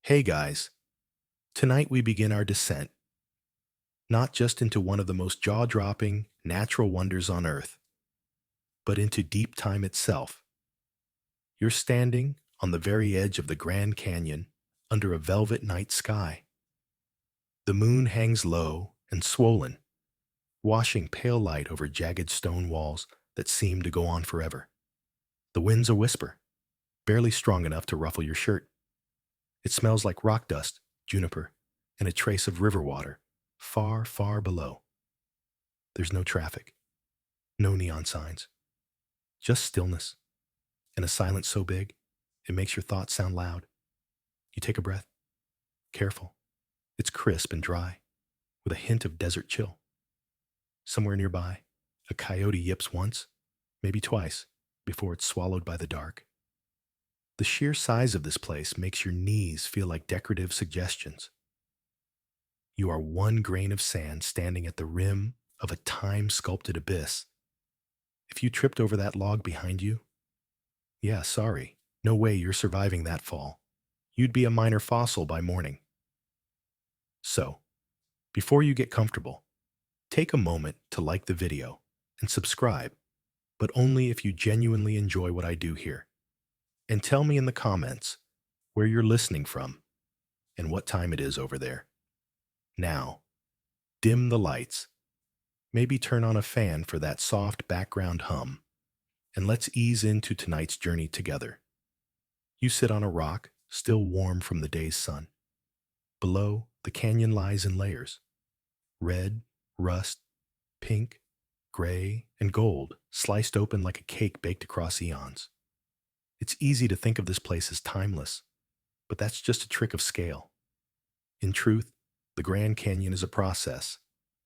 Hey guys, tonight we begin our descent, not just into one of the most jaw-dropping natural wonders on Earth, but into deep time itself. You're standing on the very edge of the Grand Canyon under a velvet night sky. The moon hangs low and swollen, washing pale light over jagged stone walls that seem to go on forever. The wind's a whisper, barely strong enough to ruffle your shirt. It smells like rock dust, juniper, and a trace of river water, far, far below. There's no traffic, no neon signs, just stillness, and a silence so big it makes your thoughts sound loud. You take a breath, careful. It's crisp and dry, with a hint of desert chill. Somewhere nearby, a coyote yips once, maybe twice, before it's swallowed by the dark. The sheer size of this place makes your knees feel like decorative suggestions. You are one grain of sand standing at the rim of a time-sculpted abyss. If you tripped over that log behind you, yeah, sorry, no way you're surviving that fall. You'd be a minor fossil by morning. So, before you get comfortable, take a moment to like the video and subscribe, but only if you genuinely enjoy what I do here. And tell me in the comments where you're listening from and what time it is over there. Now, dim the lights, maybe turn on a fan for that soft background hum, and let's ease into tonight's journey together. You sit on a rock, still warm from the day's sun. Below, the canyon lies in layers. Red, rust, pink, gray, and gold, sliced open like a cake baked across eons. It's easy to think of this place as timeless, but that's just a trick of scale. In truth, the Grand Canyon is a process,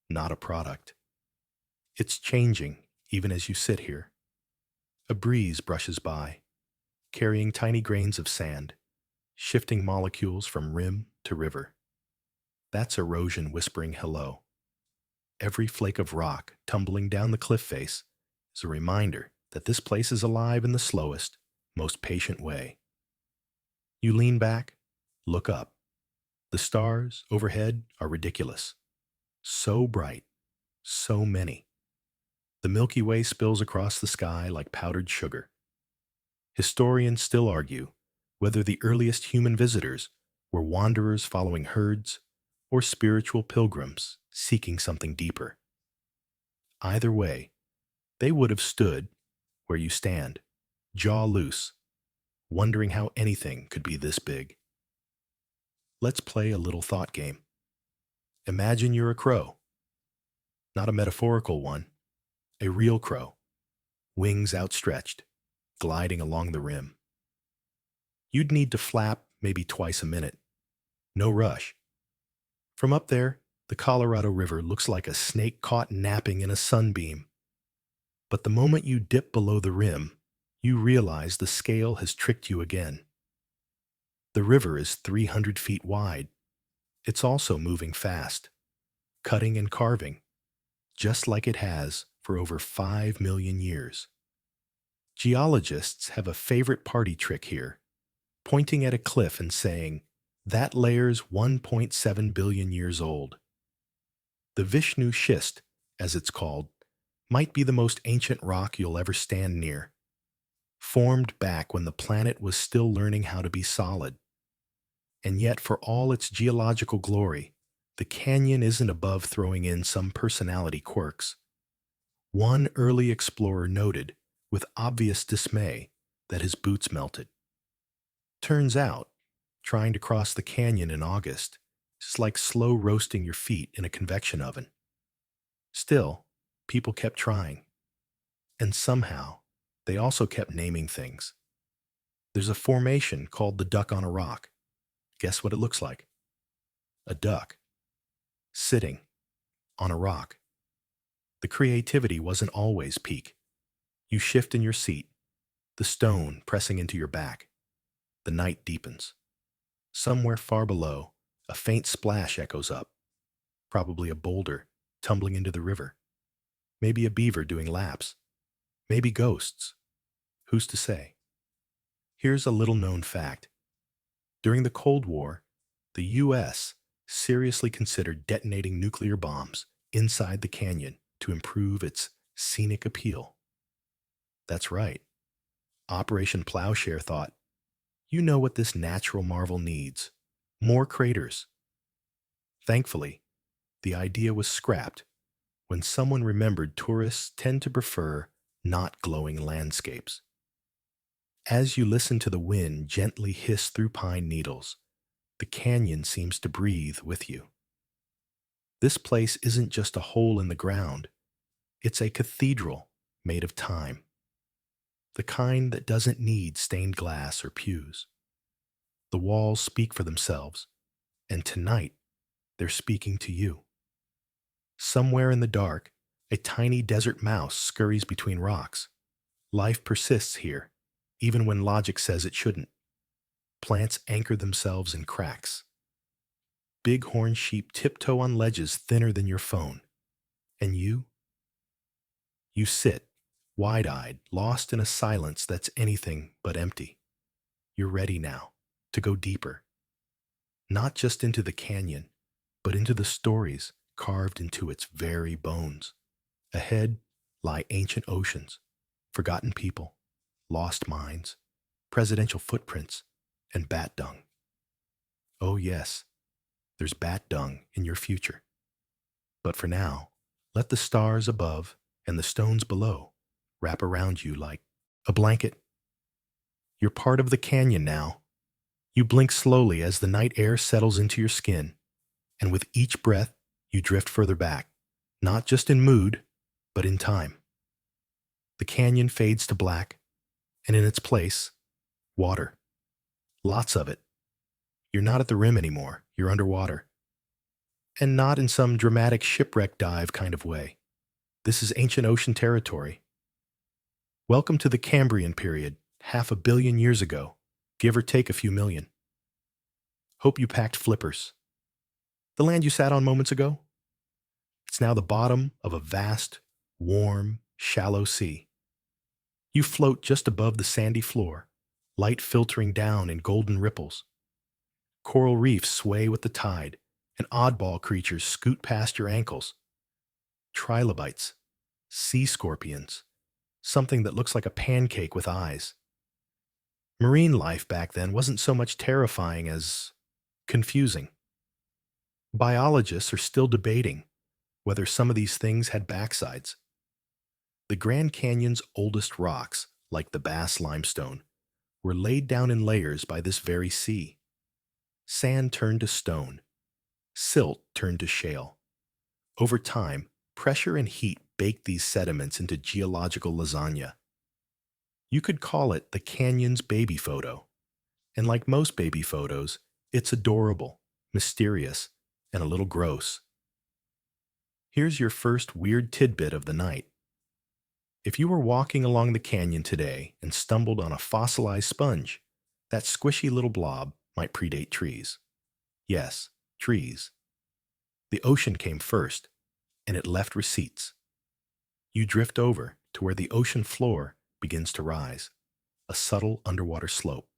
not a product. It's changing even as you sit here. A breeze brushes by, carrying tiny grains of sand, shifting molecules from rim to river. That's erosion whispering hello. Every flake of rock tumbling down the cliff face is a reminder that this place is alive in the slowest, most patient way. You lean back, look up. The stars overhead are ridiculous. So bright, so many. The Milky Way spills across the sky like powdered sugar. Historians still argue whether the earliest human visitors were wanderers following herds or spiritual pilgrims seeking something deeper. Either way, they would have stood where you stand, jaw loose, wondering how anything could be this big. Let's play a little thought game. Imagine you're a crow. Not a metaphorical one, a real crow, wings outstretched, gliding along the rim. You'd need to flap maybe twice a minute. No rush. From up there, the Colorado River looks like a snake caught napping in a sunbeam. But the moment you dip below the rim, you realize the scale has tricked you again. The river is 300 feet wide. It's also moving fast, cutting and carving, just like it has for over 5 million years. Geologists have a favorite party trick here, pointing at a cliff and saying, that layer's 1.7 billion years old. The Vishnu schist, as it's called, might be the most ancient rock you'll ever stand near, formed back when the planet was still learning how to be solid. And yet, for all its geological glory, the canyon isn't above throwing in some personality quirks. One early explorer noted, with obvious dismay, that his boots melted. Turns out, trying to cross the canyon in August is like slow roasting your feet in a convection oven. Still, people kept trying. And somehow, they also kept naming things. There's a formation called the Duck on a Rock. Guess what it looks like? A duck. Sitting. On a rock. The creativity wasn't always peak. You shift in your seat, the stone pressing into your back. The night deepens. Somewhere far below, a faint splash echoes up. Probably a boulder tumbling into the river. Maybe a beaver doing laps. Maybe ghosts. Who's to say? Here's a little-known fact. During the Cold War, The U.S. seriously considered detonating nuclear bombs inside the canyon to improve its scenic appeal. That's right. Operation Plowshare thought, you know what this natural marvel needs? More craters. Thankfully, the idea was scrapped when someone remembered tourists tend to prefer not glowing landscapes. As you listen to the wind gently hiss through pine needles, the canyon seems to breathe with you. This place isn't just a hole in the ground, it's a cathedral made of time, the kind that doesn't need stained glass or pews. The walls speak for themselves, and tonight they're speaking to you. Somewhere in the dark, a tiny desert mouse scurries between rocks. Life persists here, even when logic says it shouldn't. Plants anchor themselves in cracks. Bighorn sheep tiptoe on ledges thinner than your phone. And you? You sit, wide-eyed, lost in a silence that's anything but empty. You're ready now to go deeper, not just into the canyon, but into the stories carved into its very bones. Ahead lie ancient oceans, forgotten people, lost mines, presidential footprints, and bat dung. Oh yes, there's bat dung in your future. But for now, let the stars above and the stones below wrap around you like a blanket. You're part of the canyon now. You blink slowly as the night air settles into your skin, and with each breath, you drift further back, not just in mood, but in time. The canyon fades to black, and in its place, water. Lots of it. You're not at the rim anymore, you're underwater. And not in some dramatic shipwreck dive kind of way. This is ancient ocean territory. Welcome to the Cambrian period, 500 million years ago, give or take a few million. Hope you packed flippers. The land you sat on moments ago? It's now the bottom of a vast, warm, shallow sea. You float just above the sandy floor, light filtering down in golden ripples. Coral reefs sway with the tide, and oddball creatures scoot past your ankles. Trilobites, sea scorpions, something that looks like a pancake with eyes. Marine life back then wasn't so much terrifying as confusing. Biologists are still debating whether some of these things had backsides. The Grand Canyon's oldest rocks, like the Bass Limestone, were laid down in layers by this very sea. Sand turned to stone. Silt turned to shale. Over time, pressure and heat baked these sediments into geological lasagna. You could call it the canyon's baby photo. And like most baby photos, it's adorable, mysterious, and a little gross. Here's your first weird tidbit of the night. If you were walking along the canyon today and stumbled on a fossilized sponge, that squishy little blob might predate trees. Yes, trees. The ocean came first, and it left receipts. You drift over to where the ocean floor begins to rise, a subtle underwater slope.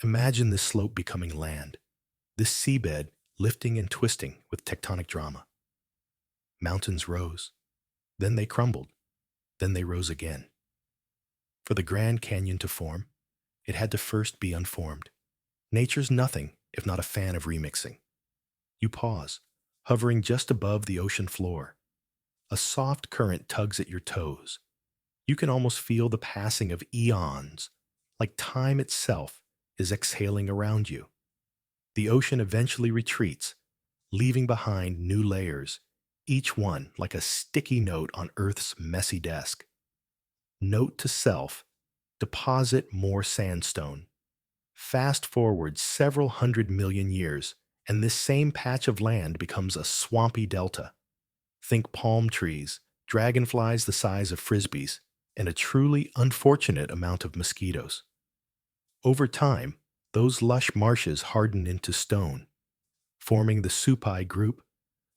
Imagine this slope becoming land, this seabed lifting and twisting with tectonic drama. Mountains rose, then they crumbled, then they rose again. For the Grand Canyon to form, it had to first be unformed. Nature's nothing if not a fan of remixing. You pause, hovering just above the ocean floor. A soft current tugs at your toes. You can almost feel the passing of eons, like time itself is exhaling around you. The ocean eventually retreats, leaving behind new layers, each one like a sticky note on Earth's messy desk. Note to self, deposit more sandstone. Fast forward several 100 million years, and this same patch of land becomes a swampy delta. Think palm trees, dragonflies the size of frisbees, and a truly unfortunate amount of mosquitoes. Over time, those lush marshes harden into stone, forming the Supai group,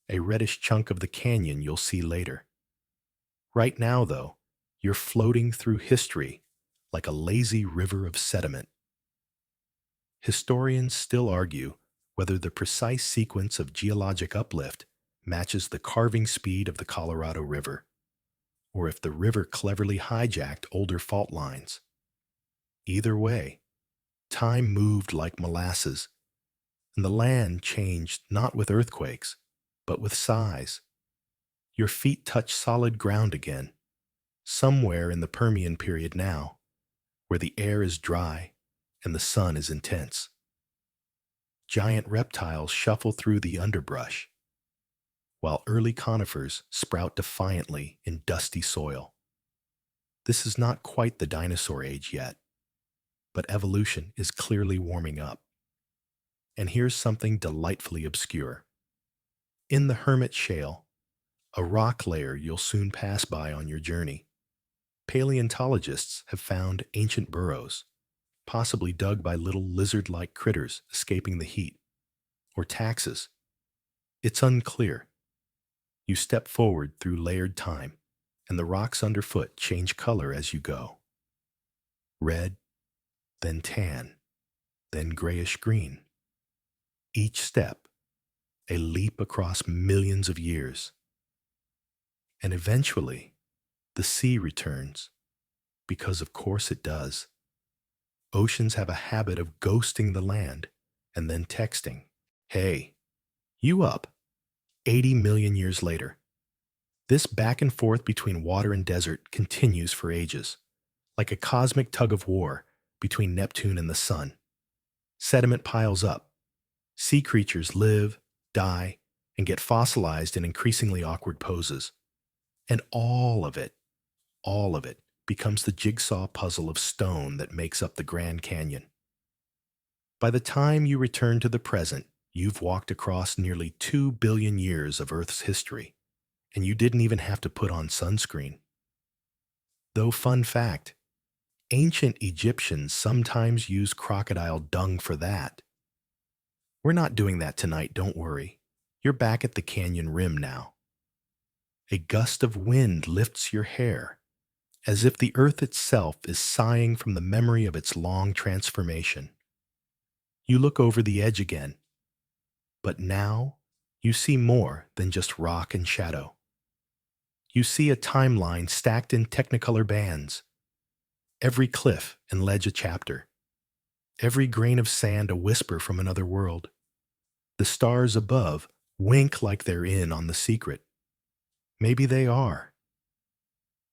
a reddish chunk of the canyon you'll see later. Right now, though, you're floating through history like a lazy river of sediment. Historians still argue whether the precise sequence of geologic uplift matches the carving speed of the Colorado River, or if the river cleverly hijacked older fault lines. Either way, time moved like molasses, and the land changed not with earthquakes, but with sighs. Your feet touch solid ground again, somewhere in the Permian period now, where the air is dry and the sun is intense. Giant reptiles shuffle through the underbrush, while early conifers sprout defiantly in dusty soil. This is not quite the dinosaur age yet, but evolution is clearly warming up. And here's something delightfully obscure. In the Hermit Shale, a rock layer you'll soon pass by on your journey, paleontologists have found ancient burrows, possibly dug by little lizard-like critters escaping the heat, or taxes. It's unclear. You step forward through layered time, and the rocks underfoot change color as you go. Red, then tan, then grayish-green. Each step, a leap across millions of years. And eventually, the sea returns, because of course it does. Oceans have a habit of ghosting the land and then texting, "Hey, you up?" 80 million years later. This back and forth between water and desert continues for ages, like a cosmic tug of war between Neptune and the sun. Sediment piles up. Sea creatures live, die, and get fossilized in increasingly awkward poses. And all of it, becomes the jigsaw puzzle of stone that makes up the Grand Canyon. By the time you return to the present, you've walked across nearly 2 billion years of Earth's history, and you didn't even have to put on sunscreen. Though, fun fact, ancient Egyptians sometimes used crocodile dung for that. We're not doing that tonight, don't worry. You're back at the canyon rim now. A gust of wind lifts your hair, as if the earth itself is sighing from the memory of its long transformation. You look over the edge again, but now you see more than just rock and shadow. You see a timeline stacked in technicolor bands, every cliff and ledge a chapter, every grain of sand a whisper from another world. The stars above wink like they're in on the secret. Maybe they are.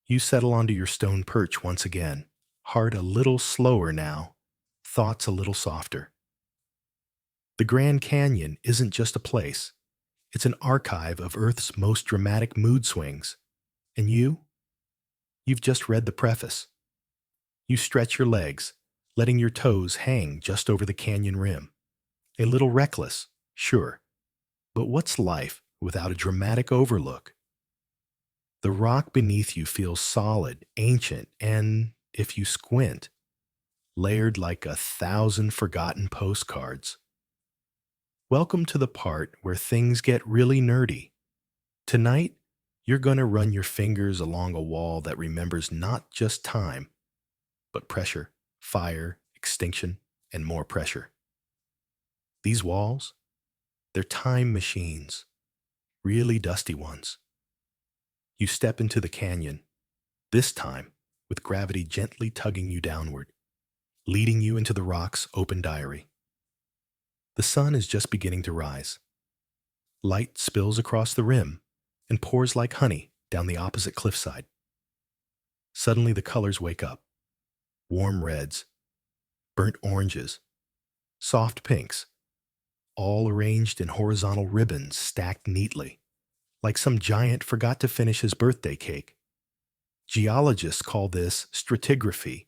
You settle onto your stone perch once again, heart a little slower now, thoughts a little softer. The Grand Canyon isn't just a place. It's an archive of Earth's most dramatic mood swings. And you've just read the preface. You stretch your legs, letting your toes hang just over the canyon rim. A little reckless, sure. But what's life without a dramatic overlook? The rock beneath you feels solid, ancient, and, if you squint, layered like 1,000 forgotten postcards. Welcome to the part where things get really nerdy. Tonight, you're going to run your fingers along a wall that remembers not just time, but pressure, fire, extinction, and more pressure. These walls, they're time machines, really dusty ones. You step into the canyon, this time with gravity gently tugging you downward, leading you into the rock's open diary. The sun is just beginning to rise. Light spills across the rim and pours like honey down the opposite cliffside. Suddenly the colors wake up. Warm reds, burnt oranges, soft pinks, all arranged in horizontal ribbons stacked neatly, like some giant forgot to finish his birthday cake. Geologists call this stratigraphy,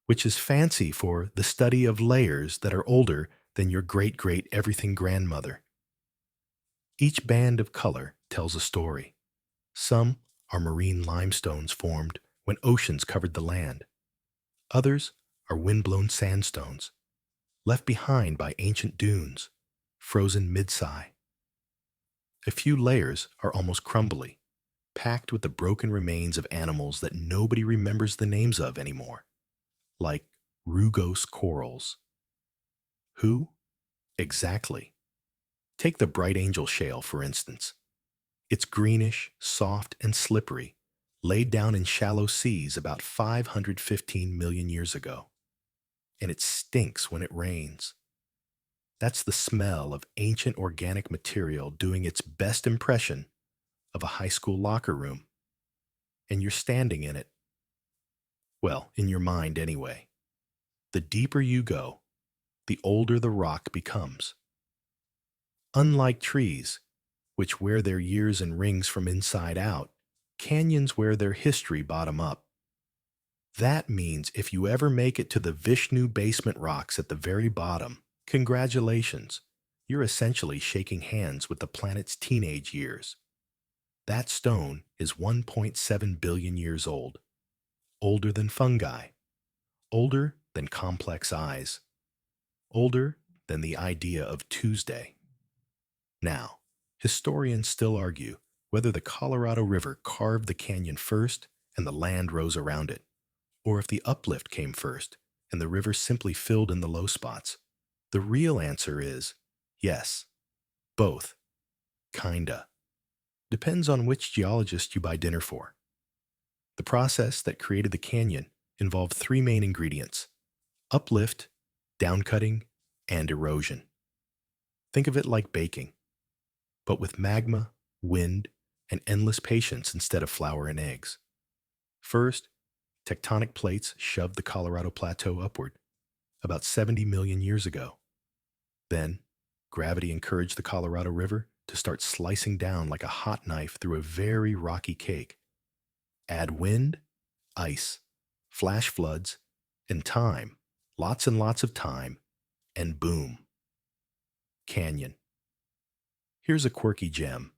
which is fancy for the study of layers that are older than your great-great-everything grandmother. Each band of color tells a story. Some are marine limestones formed when oceans covered the land. Others are wind-blown sandstones, left behind by ancient dunes, frozen mid-sigh. A few layers are almost crumbly, packed with the broken remains of animals that nobody remembers the names of anymore, like rugose corals. Who? Exactly. Take the Bright Angel Shale, for instance. It's greenish, soft, and slippery, laid down in shallow seas about 515 million years ago. And it stinks when it rains. That's the smell of ancient organic material doing its best impression of a high school locker room. And you're standing in it. Well, in your mind anyway. The deeper you go, the older the rock becomes. Unlike trees, which wear their years and rings from inside out, canyons wear their history bottom up. That means if you ever make it to the Vishnu basement rocks at the very bottom, congratulations, you're essentially shaking hands with the planet's teenage years. That stone is 1.7 billion years old, older than fungi, older than complex eyes, older than the idea of Tuesday. Now, historians still argue whether the Colorado River carved the canyon first and the land rose around it, or if the uplift came first and the river simply filled in the low spots. The real answer is yes, both, kinda. Depends on which geologist you buy dinner for. The process that created the canyon involved three main ingredients: uplift, downcutting, and erosion. Think of it like baking, but with magma, wind, and endless patience instead of flour and eggs. First, tectonic plates shoved the Colorado Plateau upward about 70 million years ago. Then, gravity encouraged the Colorado River to start slicing down like a hot knife through a very rocky cake. Add wind, ice, flash floods, and time, lots and lots of time, and boom. Canyon. Here's a quirky gem.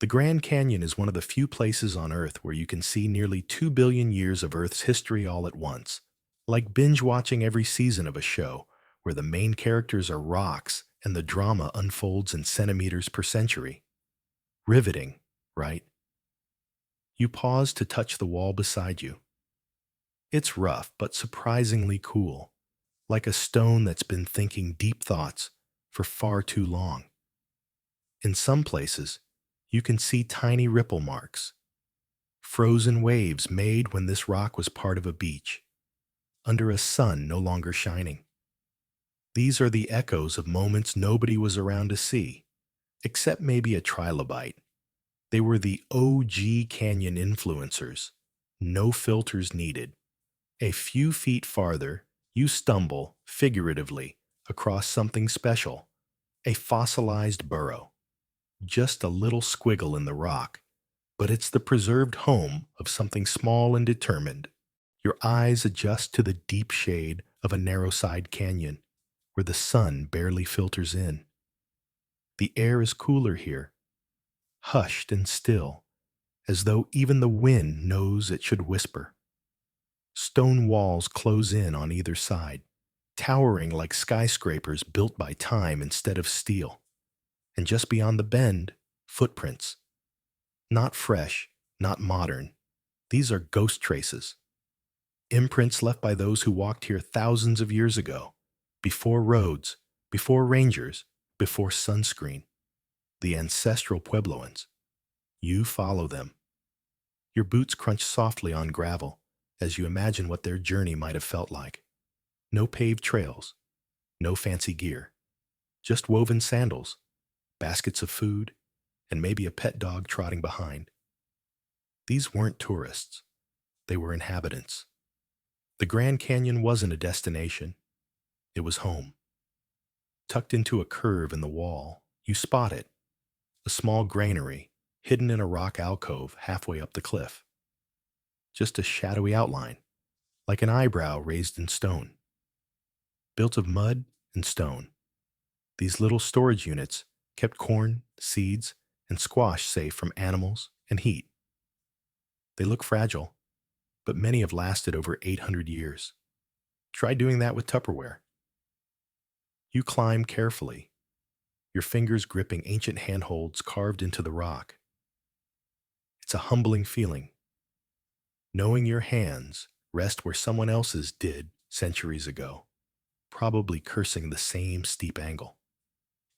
The Grand Canyon is one of the few places on Earth where you can see nearly 2 billion years of Earth's history all at once, like binge-watching every season of a show where the main characters are rocks and the drama unfolds in centimeters per century. Riveting, right? You pause to touch the wall beside you. It's rough, but surprisingly cool, like a stone that's been thinking deep thoughts for far too long. In some places, you can see tiny ripple marks, frozen waves made when this rock was part of a beach, under a sun no longer shining. These are the echoes of moments nobody was around to see, except maybe a trilobite. They were the OG canyon influencers. No filters needed. A few feet farther, you stumble, figuratively, across something special, a fossilized burrow. Just a little squiggle in the rock, but it's the preserved home of something small and determined. Your eyes adjust to the deep shade of a narrow-side canyon, where the sun barely filters in. The air is cooler here, hushed and still, as though even the wind knows it should whisper. Stone walls close in on either side, towering like skyscrapers built by time instead of steel. And just beyond the bend, footprints. Not fresh, not modern. These are ghost traces. Imprints left by those who walked here thousands of years ago, before roads, before rangers, before sunscreen. The ancestral Puebloans. You follow them. Your boots crunch softly on gravel as you imagine what their journey might have felt like. No paved trails, no fancy gear, just woven sandals, baskets of food, and maybe a pet dog trotting behind. These weren't tourists. They were inhabitants. The Grand Canyon wasn't a destination. It was home. Tucked into a curve in the wall, you spot it, a small granary hidden in a rock alcove halfway up the cliff. Just a shadowy outline, like an eyebrow raised in stone. Built of mud and stone, these little storage units kept corn, seeds, and squash safe from animals and heat. They look fragile, but many have lasted over 800 years. Try doing that with Tupperware. You climb carefully, your fingers gripping ancient handholds carved into the rock. It's a humbling feeling, knowing your hands rest where someone else's did centuries ago, probably cursing the same steep angle.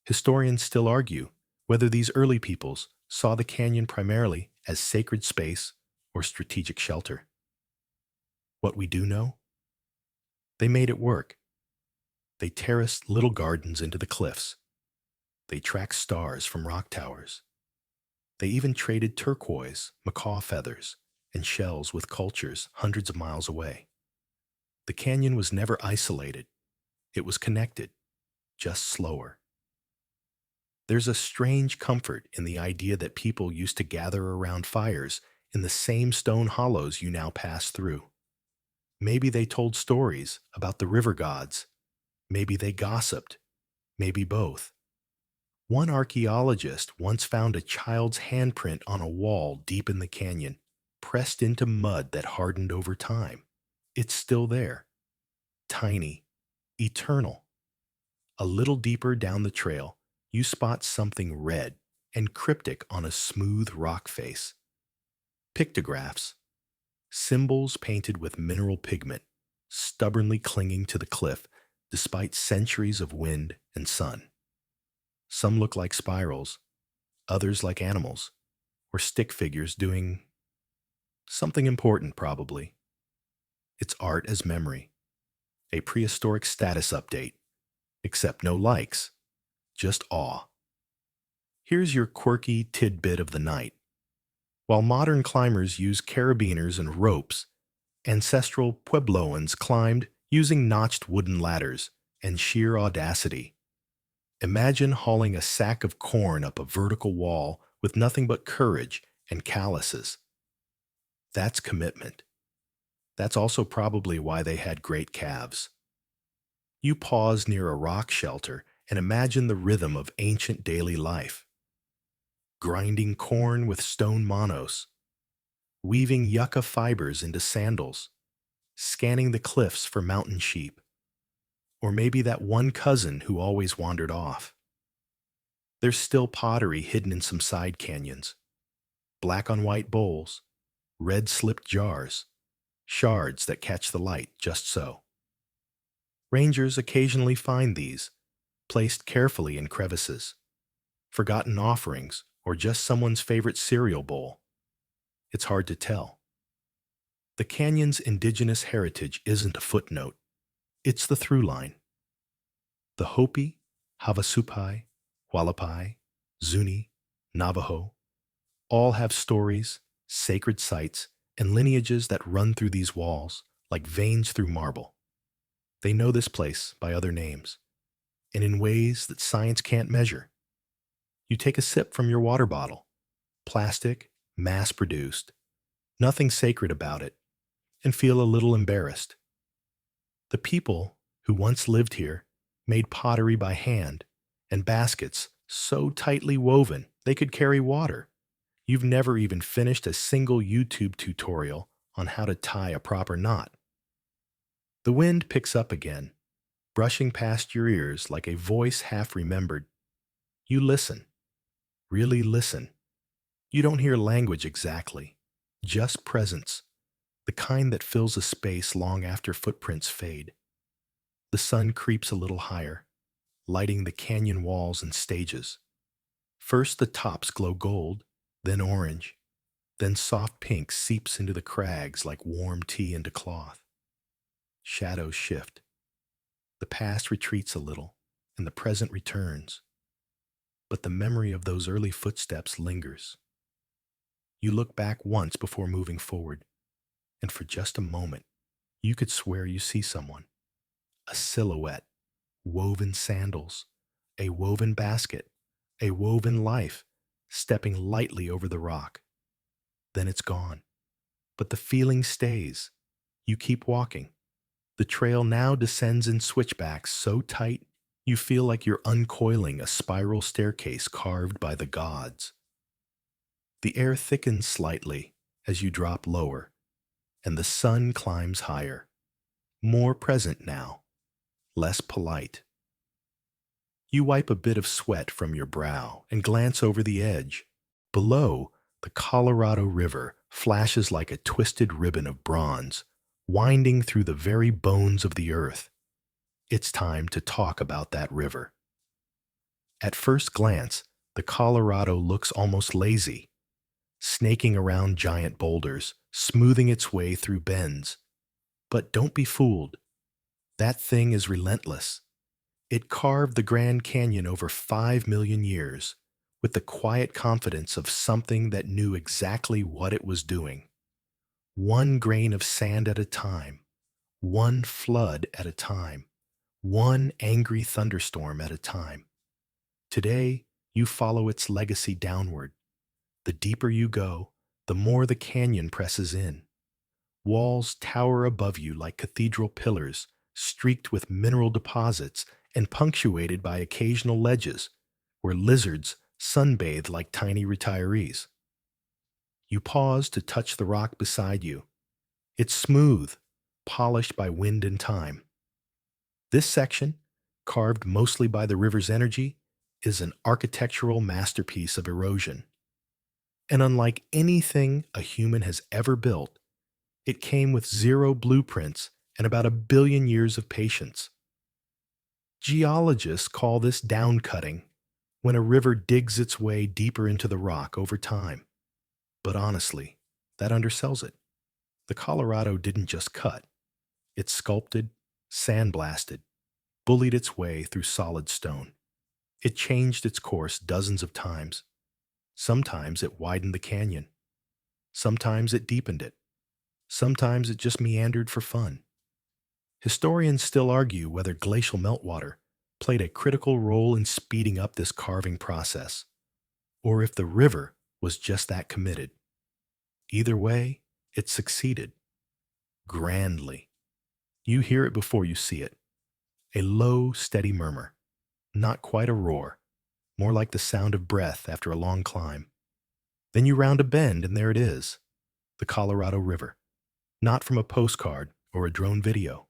Historians still argue whether these early peoples saw the canyon primarily as sacred space or strategic shelter. What we do know? They made it work. They terraced little gardens into the cliffs. They tracked stars from rock towers. They even traded turquoise, macaw feathers, and shells with cultures hundreds of miles away. The canyon was never isolated. It was connected, just slower. There's a strange comfort in the idea that people used to gather around fires in the same stone hollows you now pass through. Maybe they told stories about the river gods. Maybe they gossiped. Maybe both. One archaeologist once found a child's handprint on a wall deep in the canyon, pressed into mud that hardened over time. It's still there. Tiny. Eternal. A little deeper down the trail, you spot something red and cryptic on a smooth rock face. Pictographs. Symbols painted with mineral pigment, stubbornly clinging to the cliff despite centuries of wind and sun. Some look like spirals, others like animals, or stick figures doing something important, probably. It's art as memory, a prehistoric status update, except no likes, just awe. Here's your quirky tidbit of the night. While modern climbers use carabiners and ropes, ancestral Puebloans climbed using notched wooden ladders and sheer audacity. Imagine hauling a sack of corn up a vertical wall with nothing but courage and calluses. That's commitment. That's also probably why they had great calves. You pause near a rock shelter and imagine the rhythm of ancient daily life. Grinding corn with stone manos, weaving yucca fibers into sandals, scanning the cliffs for mountain sheep, or maybe that one cousin who always wandered off. There's still pottery hidden in some side canyons, black on white bowls, red slipped jars, shards that catch the light just so. Rangers occasionally find these, placed carefully in crevices, forgotten offerings, or just someone's favorite cereal bowl. It's hard to tell. The canyon's indigenous heritage isn't a footnote. It's the through line. The Hopi, Havasupai, Hualapai, Zuni, Navajo all have stories, sacred sites, and lineages that run through these walls like veins through marble. They know this place by other names, and in ways that science can't measure. You take a sip from your water bottle, plastic, mass-produced, nothing sacred about it, and feel a little embarrassed. The people who once lived here made pottery by hand and baskets so tightly woven they could carry water. You've never even finished a single YouTube tutorial on how to tie a proper knot. The wind picks up again, brushing past your ears like a voice half remembered. You listen. Really listen. You don't hear language exactly, just presence, the kind that fills a space long after footprints fade. The sun creeps a little higher, lighting the canyon walls and stages. First the tops glow gold, then orange, then soft pink seeps into the crags like warm tea into cloth. Shadows shift. The past retreats a little, and the present returns. But the memory of those early footsteps lingers. You look back once before moving forward, and for just a moment, you could swear you see someone. A silhouette, woven sandals, a woven basket, a woven life, stepping lightly over the rock. Then it's gone. But the feeling stays. You keep walking. The trail now descends in switchbacks so tight you feel like you're uncoiling a spiral staircase carved by the gods. The air thickens slightly as you drop lower, and the sun climbs higher, more present now, less polite. You wipe a bit of sweat from your brow and glance over the edge. Below, the Colorado River flashes like a twisted ribbon of bronze, winding through the very bones of the earth. It's time to talk about that river. At first glance, the Colorado looks almost lazy, snaking around giant boulders, smoothing its way through bends. But don't be fooled. That thing is relentless. It carved the Grand Canyon over 5 million years, with the quiet confidence of something that knew exactly what it was doing. One grain of sand at a time, one flood at a time, one angry thunderstorm at a time. Today, you follow its legacy downward. The deeper you go, the more the canyon presses in. Walls tower above you like cathedral pillars, streaked with mineral deposits and punctuated by occasional ledges where lizards sunbathe like tiny retirees. You pause to touch the rock beside you. It's smooth, polished by wind and time. This section, carved mostly by the river's energy, is an architectural masterpiece of erosion. And unlike anything a human has ever built, it came with zero blueprints and about 1 billion years of patience. Geologists call this downcutting, when a river digs its way deeper into the rock over time. But honestly, that undersells it. The Colorado didn't just cut. It sculpted, sandblasted, bullied its way through solid stone. It changed its course dozens of times. Sometimes it widened the canyon. Sometimes it deepened it. Sometimes it just meandered for fun. Historians still argue whether glacial meltwater played a critical role in speeding up this carving process, or if the river was just that committed. Either way, it succeeded. Grandly. You hear it before you see it. A low, steady murmur. Not quite a roar. More like the sound of breath after a long climb. Then you round a bend and there it is. The Colorado River. Not from a postcard or a drone video.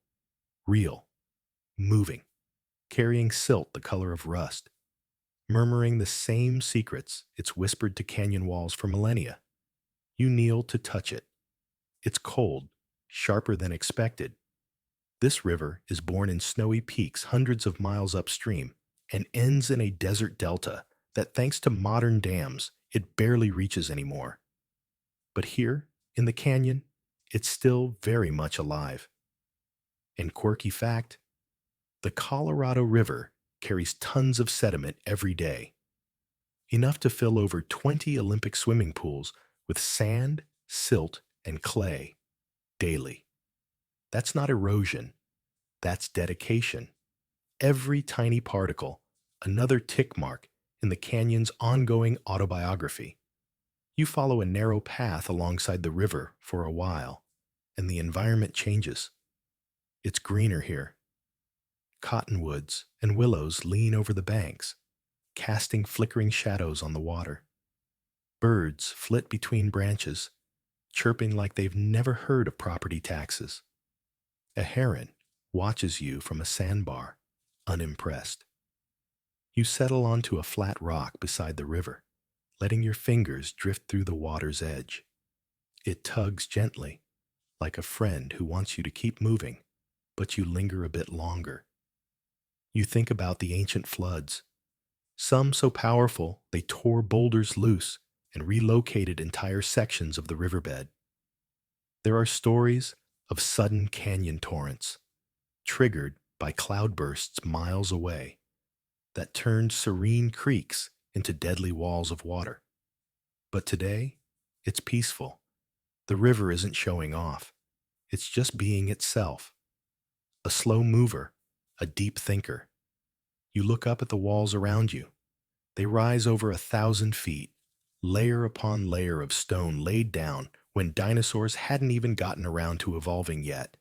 Real. Moving. Carrying silt the color of rust. Murmuring the same secrets it's whispered to canyon walls for millennia. You kneel to touch it. It's cold, sharper than expected. This river is born in snowy peaks hundreds of miles upstream and ends in a desert delta that, thanks to modern dams, it barely reaches anymore. But here, in the canyon, it's still very much alive. And quirky fact, the Colorado River carries tons of sediment every day, enough to fill over 20 Olympic swimming pools with sand, silt, and clay daily. That's not erosion, that's dedication. Every tiny particle, another tick mark in the canyon's ongoing autobiography. You follow a narrow path alongside the river for a while, and the environment changes. It's greener here. Cottonwoods and willows lean over the banks, casting flickering shadows on the water. Birds flit between branches, chirping like they've never heard of property taxes. A heron watches you from a sandbar, unimpressed. You settle onto a flat rock beside the river, letting your fingers drift through the water's edge. It tugs gently, like a friend who wants you to keep moving, but you linger a bit longer. You think about the ancient floods, some so powerful they tore boulders loose and relocated entire sections of the riverbed. There are stories of sudden canyon torrents, triggered by cloudbursts miles away, that turned serene creeks into deadly walls of water. But today, it's peaceful. The river isn't showing off. It's just being itself. A slow mover, a deep thinker. You look up at the walls around you. They rise over 1,000 feet, layer upon layer of stone laid down when dinosaurs hadn't even gotten around to evolving yet.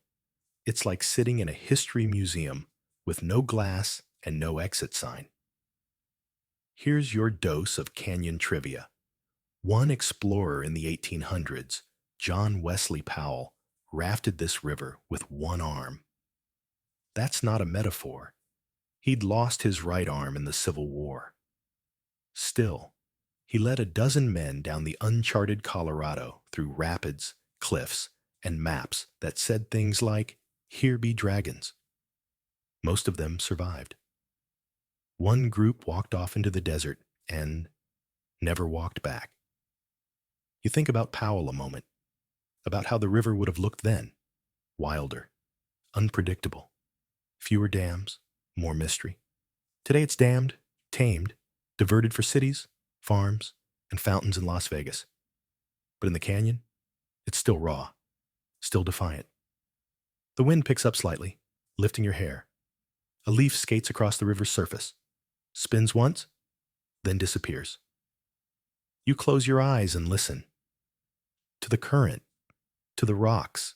It's like sitting in a history museum with no glass and no exit sign. Here's your dose of canyon trivia. One explorer in the 1800s, John Wesley Powell, rafted this river with one arm. That's not a metaphor. He'd lost his right arm in the Civil War. Still, he led a dozen men down the uncharted Colorado through rapids, cliffs, and maps that said things like, "Here be dragons." Most of them survived. One group walked off into the desert and never walked back. You think about Powell a moment, about how the river would have looked then: wilder, unpredictable, fewer dams, more mystery. Today it's dammed, tamed, diverted for cities, farms, and fountains in Las Vegas. But in the canyon, it's still raw, still defiant. The wind picks up slightly, lifting your hair. A leaf skates across the river's surface, spins once, then disappears. You close your eyes and listen to the current, to the rocks,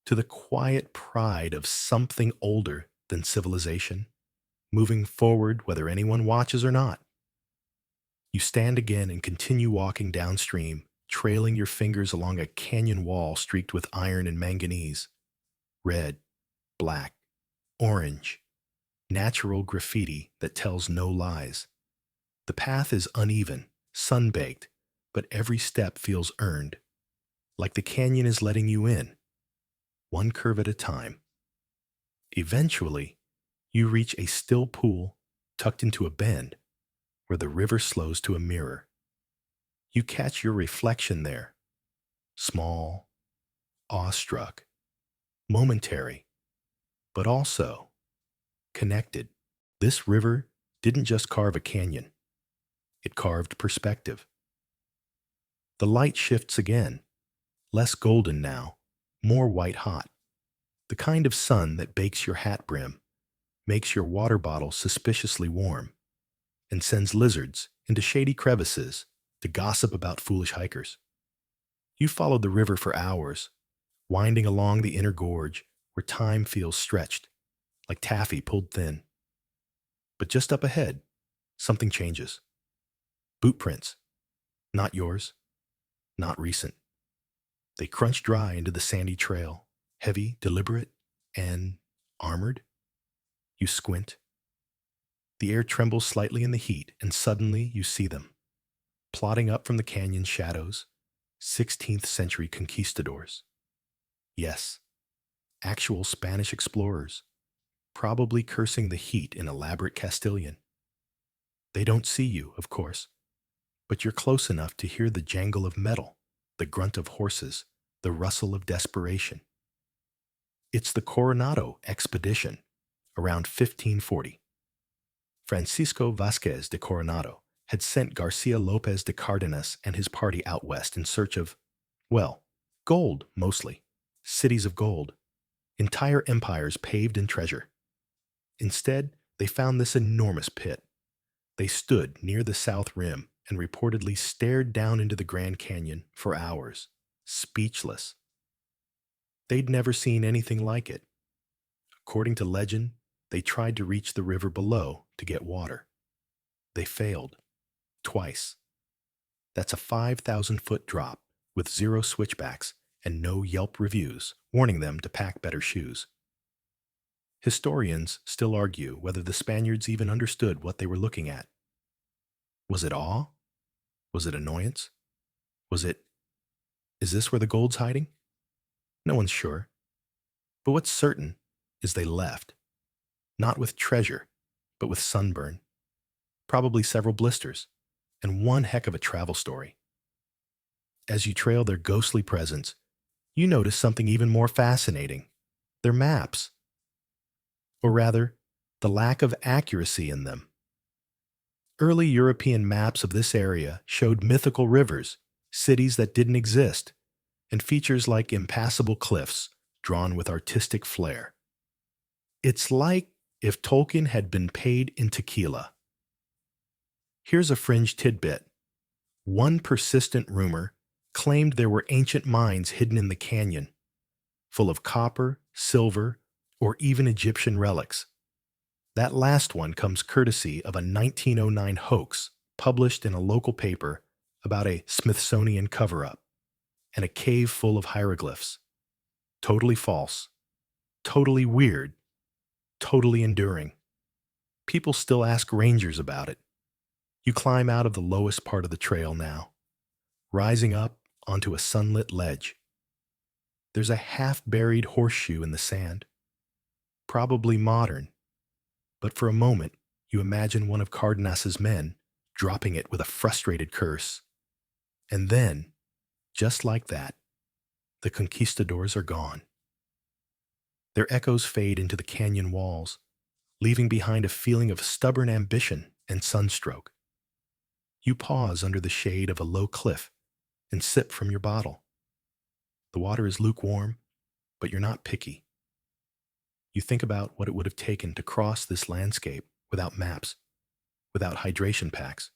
to the quiet pride of something older than civilization, moving forward whether anyone watches or not. You stand again and continue walking downstream, trailing your fingers along a canyon wall streaked with iron and manganese. Red, black, orange, natural graffiti that tells no lies. The path is uneven, sun-baked, but every step feels earned, like the canyon is letting you in, one curve at a time. Eventually, you reach a still pool tucked into a bend where the river slows to a mirror. You catch your reflection there, small, awestruck, momentary, but also connected. This river didn't just carve a canyon, it carved perspective. The light shifts again, less golden now, more white hot. The kind of sun that bakes your hat brim, makes your water bottle suspiciously warm, and sends lizards into shady crevices to gossip about foolish hikers. You followed the river for hours, winding along the inner gorge where time feels stretched, like taffy pulled thin. But just up ahead, something changes. Boot prints. Not yours. Not recent. They crunch dry into the sandy trail, heavy, deliberate, and armored. You squint. The air trembles slightly in the heat, and suddenly you see them. Plodding up from the canyon shadows, 16th century conquistadors. Yes, actual Spanish explorers, probably cursing the heat in elaborate Castilian. They don't see you, of course, but you're close enough to hear the jangle of metal, the grunt of horses, the rustle of desperation. It's the Coronado expedition, around 1540. Francisco Vázquez de Coronado had sent Garcia Lopez de Cardenas and his party out west in search of, well, gold mostly, cities of gold, entire empires paved in treasure. Instead, they found this enormous pit. They stood near the south rim and reportedly stared down into the Grand Canyon for hours, speechless. They'd never seen anything like it. According to legend, they tried to reach the river below to get water. They failed. Twice. That's a 5,000-foot drop with 0 switchbacks and no Yelp reviews warning them to pack better shoes. Historians still argue whether the Spaniards even understood what they were looking at. Was it awe? Was it annoyance? Was it, is this where the gold's hiding? No one's sure. But what's certain is they left. Not with treasure, but with sunburn. Probably several blisters, and one heck of a travel story. As you trail their ghostly presence, you notice something even more fascinating: their maps. Or rather, the lack of accuracy in them. Early European maps of this area showed mythical rivers, cities that didn't exist, and features like impassable cliffs drawn with artistic flair. It's like if Tolkien had been paid in tequila. Here's a fringe tidbit. One persistent rumor claimed there were ancient mines hidden in the canyon, full of copper, silver, or even Egyptian relics. That last one comes courtesy of a 1909 hoax published in a local paper about a Smithsonian cover-up and a cave full of hieroglyphs. Totally false. Totally weird. Totally enduring. People still ask rangers about it. You climb out of the lowest part of the trail now, rising up onto a sunlit ledge. There's a half-buried horseshoe in the sand. Probably modern, but for a moment You imagine one of Cardenas's men dropping it with a frustrated curse. And then, just like that, the conquistadors are gone. Their echoes fade into the canyon walls, leaving behind a feeling of stubborn ambition and sunstroke. You pause under the shade of a low cliff and sip from your bottle. The water is lukewarm, but you're not picky. You think about what it would have taken to cross this landscape without maps, without hydration packs,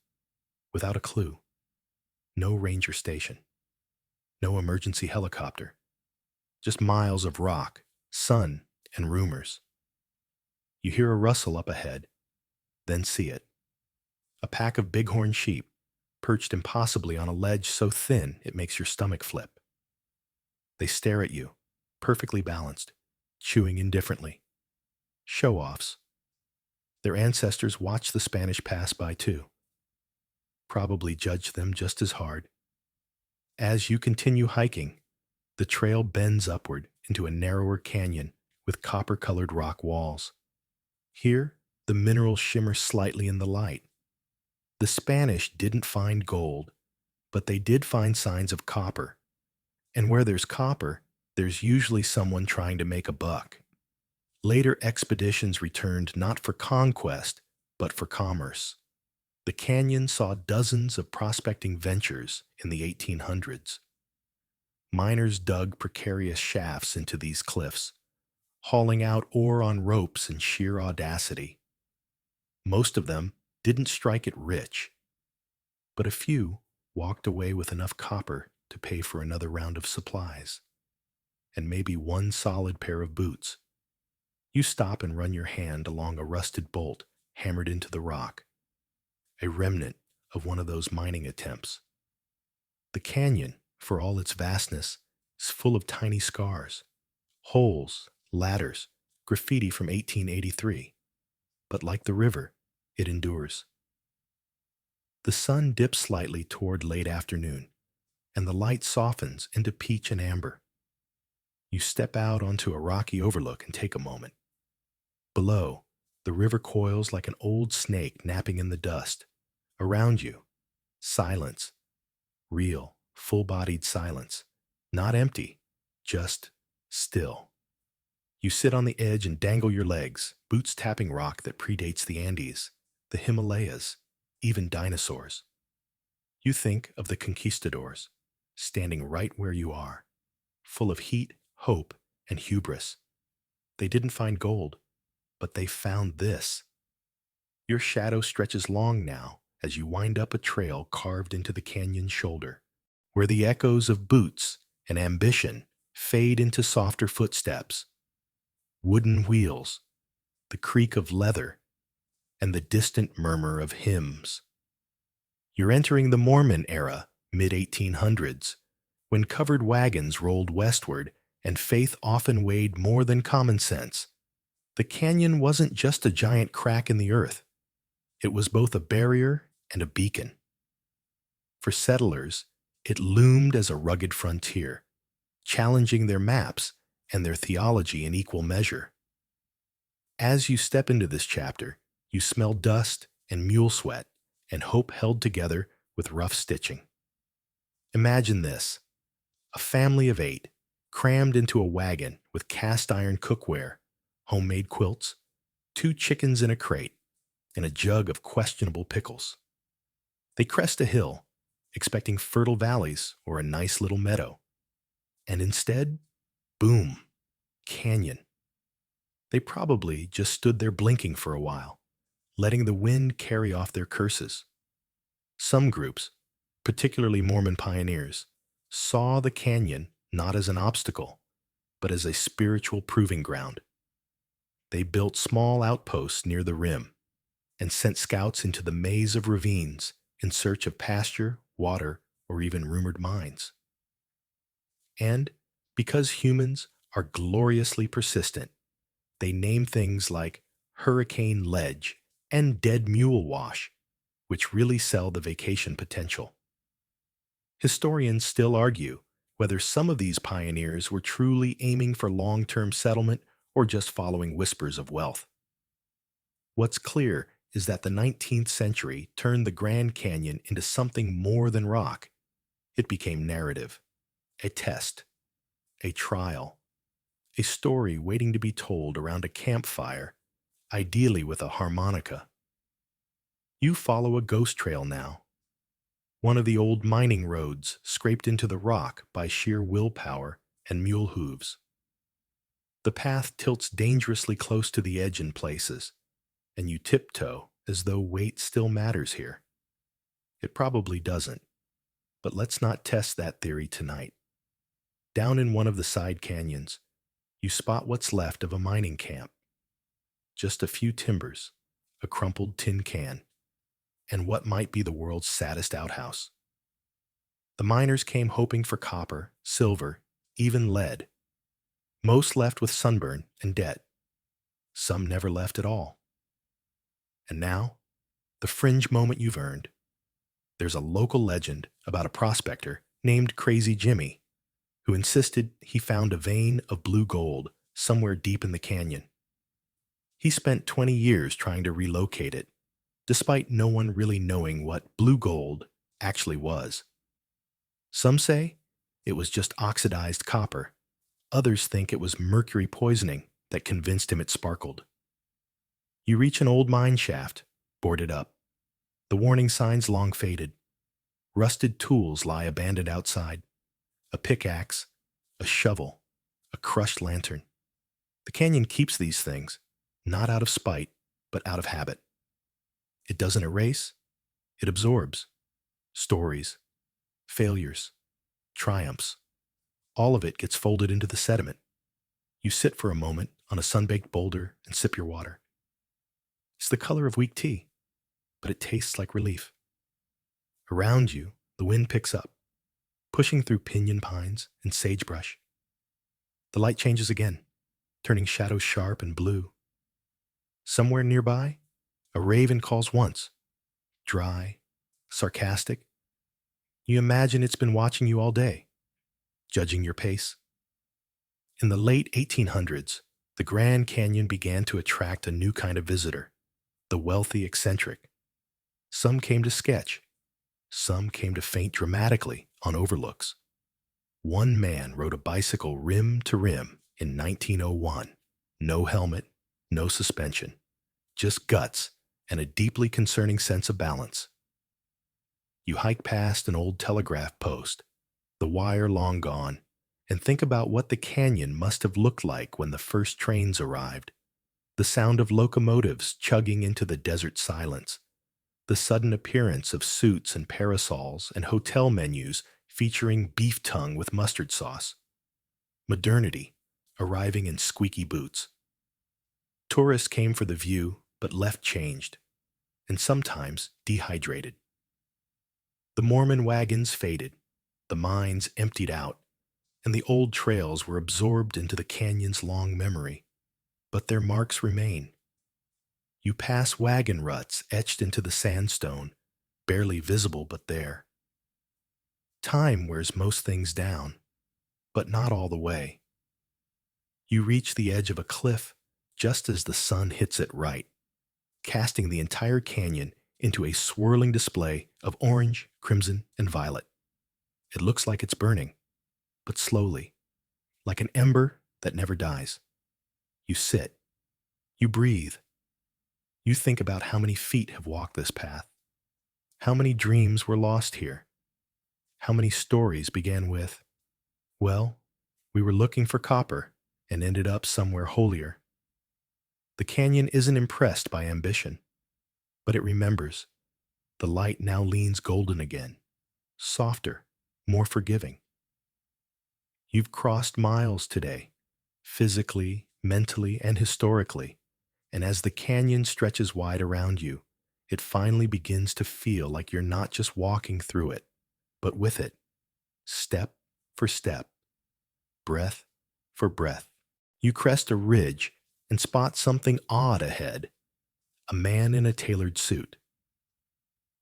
without a clue. No ranger station, no emergency helicopter, just miles of rock, sun, and rumors. You hear a rustle up ahead, then see it. A pack of bighorn sheep, perched impossibly on a ledge so thin it makes your stomach flip. They stare at you, perfectly balanced, chewing indifferently. Show-offs. Their ancestors watched the Spanish pass by too. Probably judged them just as hard. As you continue hiking, the trail bends upward into a narrower canyon with copper-colored rock walls. Here, the minerals shimmer slightly in the light. The Spanish didn't find gold, but they did find signs of copper. And where there's copper, there's usually someone trying to make a buck. Later expeditions returned not for conquest, but for commerce. The canyon saw dozens of prospecting ventures in the 1800s. Miners dug precarious shafts into these cliffs, hauling out ore on ropes in sheer audacity. Most of them didn't strike it rich, but a few walked away with enough copper to pay for another round of supplies, and maybe one solid pair of boots. You stop and run your hand along a rusted bolt hammered into the rock, a remnant of one of those mining attempts. The canyon, for all its vastness, is full of tiny scars, holes, ladders, graffiti from 1883. But like the river, it endures. The sun dips slightly toward late afternoon, and the light softens into peach and amber. You step out onto a rocky overlook and take a moment. Below, the river coils like an old snake napping in the dust. Around you, silence. Real, full-bodied silence. Not empty, just still. You sit on the edge and dangle your legs, boots tapping rock that predates the Andes, the Himalayas, even dinosaurs. You think of the conquistadors, standing right where you are, full of heat, hope, and hubris. They didn't find gold, but they found this. Your shadow stretches long now as you wind up a trail carved into the canyon's shoulder, where the echoes of boots and ambition fade into softer footsteps. Wooden wheels, the creak of leather, and the distant murmur of hymns. You're entering the Mormon era, mid-1800s, when covered wagons rolled westward and faith often weighed more than common sense. The canyon wasn't just a giant crack in the earth. It was both a barrier and a beacon. For settlers, it loomed as a rugged frontier, challenging their maps and their theology in equal measure. As you step into this chapter, you smell dust and mule sweat and hope held together with rough stitching. Imagine this: a family of 8, crammed into a wagon with cast iron cookware, homemade quilts, 2 chickens in a crate, and a jug of questionable pickles. They crest a hill, expecting fertile valleys or a nice little meadow. And instead, boom, canyon. They probably just stood there blinking for a while, letting the wind carry off their curses. Some groups, particularly Mormon pioneers, saw the canyon not as an obstacle, but as a spiritual proving ground. They built small outposts near the rim and sent scouts into the maze of ravines in search of pasture, water, or even rumored mines. And because humans are gloriously persistent, they name things like Hurricane Ledge and Dead Mule Wash, which really sell the vacation potential. Historians still argue whether some of these pioneers were truly aiming for long-term settlement or just following whispers of wealth. What's clear is that the 19th century turned the Grand Canyon into something more than rock. It became narrative, a test, a trial, a story waiting to be told around a campfire, ideally with a harmonica. You follow a ghost trail now, one of the old mining roads scraped into the rock by sheer willpower and mule hooves. The path tilts dangerously close to the edge in places, and you tiptoe as though weight still matters here. It probably doesn't, but let's not test that theory tonight. Down in one of the side canyons, you spot what's left of a mining camp. Just a few timbers, a crumpled tin can, and what might be the world's saddest outhouse. The miners came hoping for copper, silver, even lead. Most left with sunburn and debt. Some never left at all. And now, the fringe moment you've earned. There's a local legend about a prospector named Crazy Jimmy who insisted he found a vein of blue gold somewhere deep in the canyon. He spent 20 years trying to relocate it, despite no one really knowing what blue gold actually was. Some say it was just oxidized copper. Others think it was mercury poisoning that convinced him it sparkled. You reach an old mine shaft, boarded up. The warning signs long faded. Rusted tools lie abandoned outside. A pickaxe, a shovel, a crushed lantern. The canyon keeps these things, not out of spite, but out of habit. It doesn't erase, it absorbs. Stories, failures, triumphs. All of it gets folded into the sediment. You sit for a moment on a sun-baked boulder and sip your water. It's the color of weak tea, but it tastes like relief. Around you, the wind picks up, pushing through pinyon pines and sagebrush. The light changes again, turning shadows sharp and blue. Somewhere nearby, a raven calls once, dry, sarcastic. You imagine it's been watching you all day, judging your pace. In the late 1800s, the Grand Canyon began to attract a new kind of visitor, the wealthy eccentric. Some came to sketch. Some came to faint dramatically on overlooks. One man rode a bicycle rim to rim in 1901. No helmet, no suspension, just guts and a deeply concerning sense of balance. You hike past an old telegraph post, the wire long gone, and think about what the canyon must have looked like when the first trains arrived. The sound of locomotives chugging into the desert silence. The sudden appearance of suits and parasols and hotel menus featuring beef tongue with mustard sauce. Modernity arriving in squeaky boots. Tourists came for the view but left changed, and sometimes dehydrated. The Mormon wagons faded, the mines emptied out, and the old trails were absorbed into the canyon's long memory. But their marks remain. You pass wagon ruts etched into the sandstone, barely visible but there. Time wears most things down, but not all the way. You reach the edge of a cliff just as the sun hits it right, casting the entire canyon into a swirling display of orange, crimson, and violet. It looks like it's burning, but slowly, like an ember that never dies. You sit. You breathe. You think about how many feet have walked this path. How many dreams were lost here. How many stories began with, well, we were looking for copper and ended up somewhere holier. The canyon isn't impressed by ambition, but it remembers. The light now leans golden again, softer, more forgiving. You've crossed miles today, physically, mentally, and historically, and as the canyon stretches wide around you, it finally begins to feel like you're not just walking through it, but with it, step for step, breath for breath. You crest a ridge and spot something odd ahead, a man in a tailored suit.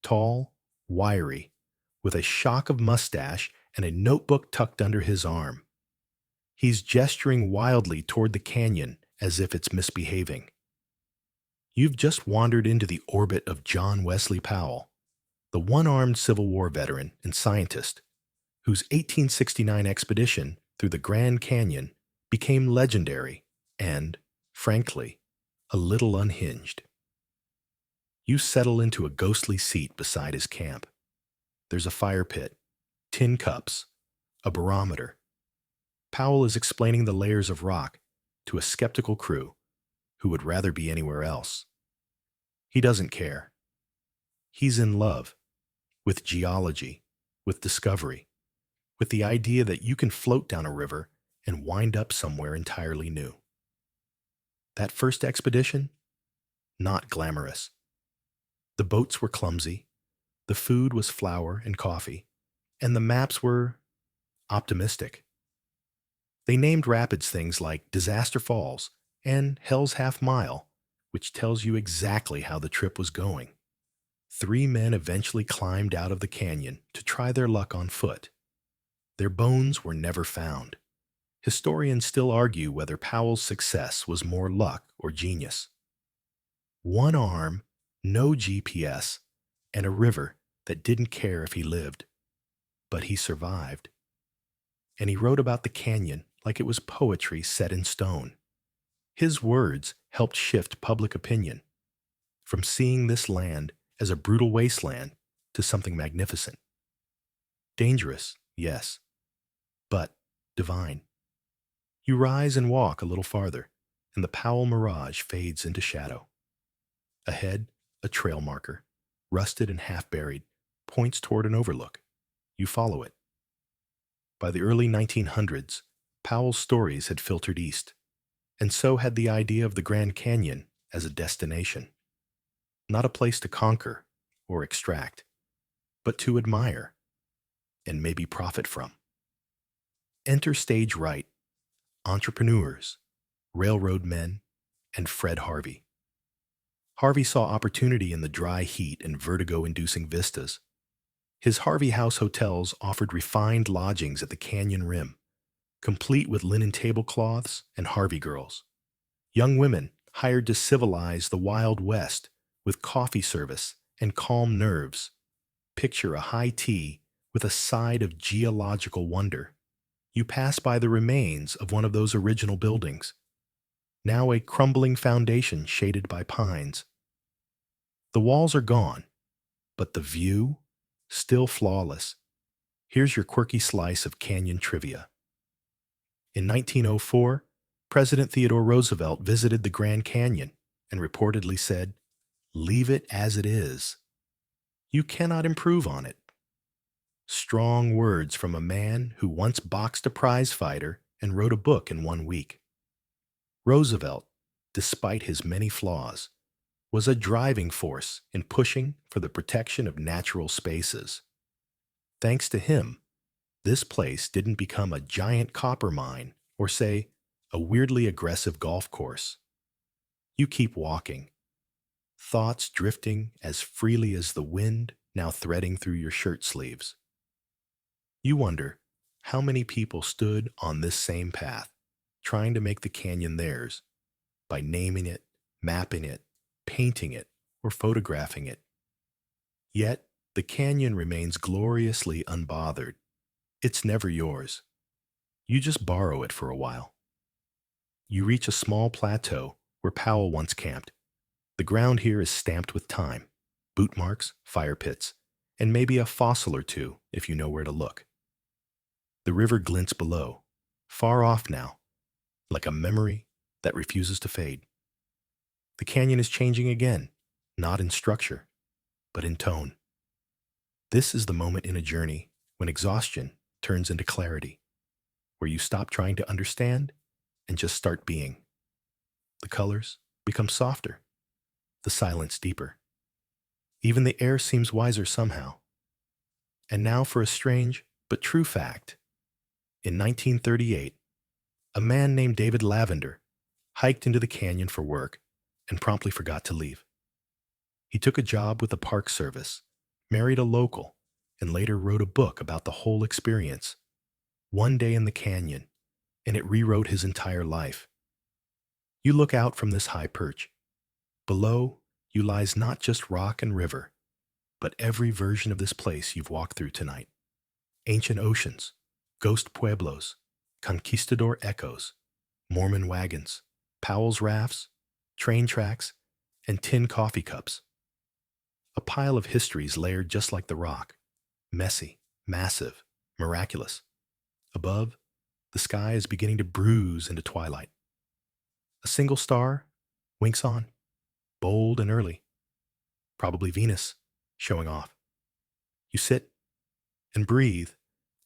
Tall, wiry, with a shock of mustache and a notebook tucked under his arm. He's gesturing wildly toward the canyon as if it's misbehaving. You've just wandered into the orbit of John Wesley Powell, the one-armed Civil War veteran and scientist whose 1869 expedition through the Grand Canyon became legendary and, frankly, a little unhinged. You settle into a ghostly seat beside his camp. There's a fire pit, tin cups, a barometer. Powell is explaining the layers of rock to a skeptical crew who would rather be anywhere else. He doesn't care. He's in love with geology, with discovery, with the idea that you can float down a river and wind up somewhere entirely new. That first expedition? Not glamorous. The boats were clumsy, the food was flour and coffee, and the maps were optimistic. They named rapids things like Disaster Falls and Hell's Half Mile, which tells you exactly how the trip was going. 3 men eventually climbed out of the canyon to try their luck on foot. Their bones were never found. Historians still argue whether Powell's success was more luck or genius. One arm, no GPS, and a river that didn't care if he lived. But he survived. And he wrote about the canyon like it was poetry set in stone. His words helped shift public opinion from seeing this land as a brutal wasteland to something magnificent. Dangerous, yes, but divine. You rise and walk a little farther, and the Powell mirage fades into shadow. Ahead, a trail marker, rusted and half-buried, points toward an overlook. You follow it. By the early 1900s, Powell's stories had filtered east, and so had the idea of the Grand Canyon as a destination. Not a place to conquer or extract, but to admire and maybe profit from. Enter stage right, entrepreneurs, railroad men, and Fred Harvey. Harvey saw opportunity in the dry heat and vertigo-inducing vistas. His Harvey House hotels offered refined lodgings at the canyon rim, complete with linen tablecloths and Harvey girls. Young women hired to civilize the Wild West with coffee service and calm nerves. Picture a high tea with a side of geological wonder. You pass by the remains of one of those original buildings, now a crumbling foundation shaded by pines. The walls are gone, but the view, still flawless. Here's your quirky slice of canyon trivia. In 1904, President Theodore Roosevelt visited the Grand Canyon and reportedly said, "Leave it as it is. You cannot improve on it." Strong words from a man who once boxed a prize fighter and wrote a book in 1 week. Roosevelt, despite his many flaws, was a driving force in pushing for the protection of natural spaces. Thanks to him, this place didn't become a giant copper mine or, say, a weirdly aggressive golf course. You keep walking, thoughts drifting as freely as the wind now threading through your shirt sleeves. You wonder how many people stood on this same path, trying to make the canyon theirs, by naming it, mapping it, painting it, or photographing it. Yet, the canyon remains gloriously unbothered. It's never yours. You just borrow it for a while. You reach a small plateau where Powell once camped. The ground here is stamped with time, boot marks, fire pits, and maybe a fossil or two if you know where to look. The river glints below, far off now, like a memory that refuses to fade. The canyon is changing again, not in structure, but in tone. This is the moment in a journey when exhaustion turns into clarity, where you stop trying to understand and just start being. The colors become softer, the silence deeper. Even the air seems wiser somehow. And now for a strange but true fact. In 1938, a man named David Lavender hiked into the canyon for work and promptly forgot to leave. He took a job with the Park Service, married a local, and later wrote a book about the whole experience. One Day in the Canyon, and it rewrote his entire life. You look out from this high perch. Below you lies not just rock and river, but every version of this place you've walked through tonight. Ancient oceans, ghost pueblos, conquistador echoes, Mormon wagons, Powell's rafts, train tracks, and tin coffee cups. A pile of histories layered just like the rock, messy, massive, miraculous. Above, the sky is beginning to bruise into twilight. A single star winks on, bold and early, probably Venus, showing off. You sit and breathe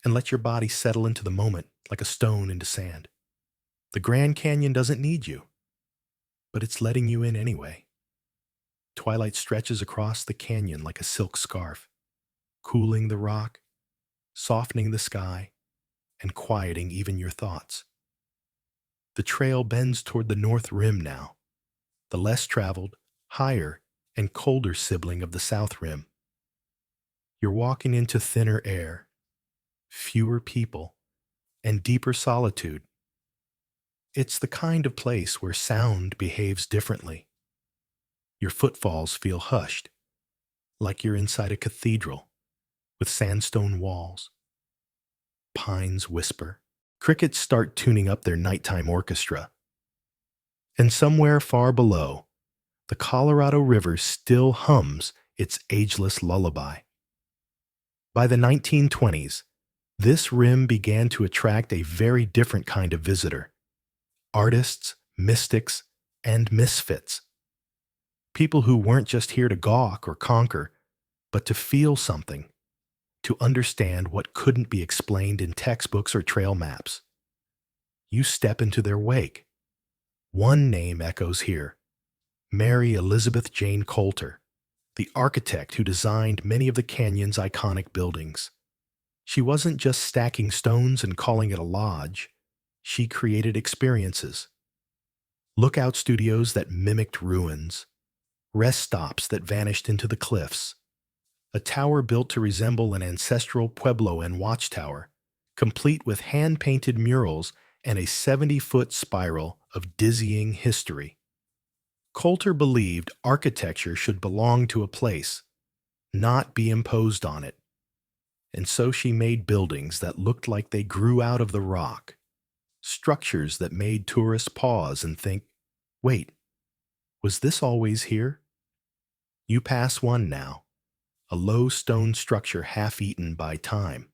and let your body settle into the moment like a stone into sand. The Grand Canyon doesn't need you, but it's letting you in anyway. Twilight stretches across the canyon like a silk scarf, cooling the rock, softening the sky, and quieting even your thoughts. The trail bends toward the north rim now, the less traveled, higher, and colder sibling of the south rim. You're walking into thinner air, fewer people, and deeper solitude. It's the kind of place where sound behaves differently. Your footfalls feel hushed, like you're inside a cathedral with sandstone walls. Pines whisper. Crickets start tuning up their nighttime orchestra. And somewhere far below, the Colorado River still hums its ageless lullaby. By the 1920s, this rim began to attract a very different kind of visitor: artists, mystics, and misfits. People who weren't just here to gawk or conquer, but to feel something, to understand what couldn't be explained in textbooks or trail maps. You step into their wake. One name echoes here: Mary Elizabeth Jane Coulter, the architect who designed many of the canyon's iconic buildings. She wasn't just stacking stones and calling it a lodge. She created experiences. Lookout studios that mimicked ruins, rest stops that vanished into the cliffs, a tower built to resemble an ancestral pueblo and watchtower, complete with hand-painted murals and a 70-foot spiral of dizzying history. Coulter believed architecture should belong to a place, not be imposed on it. And so she made buildings that looked like they grew out of the rock, structures that made tourists pause and think, wait, was this always here? You pass one now, a low stone structure half-eaten by time.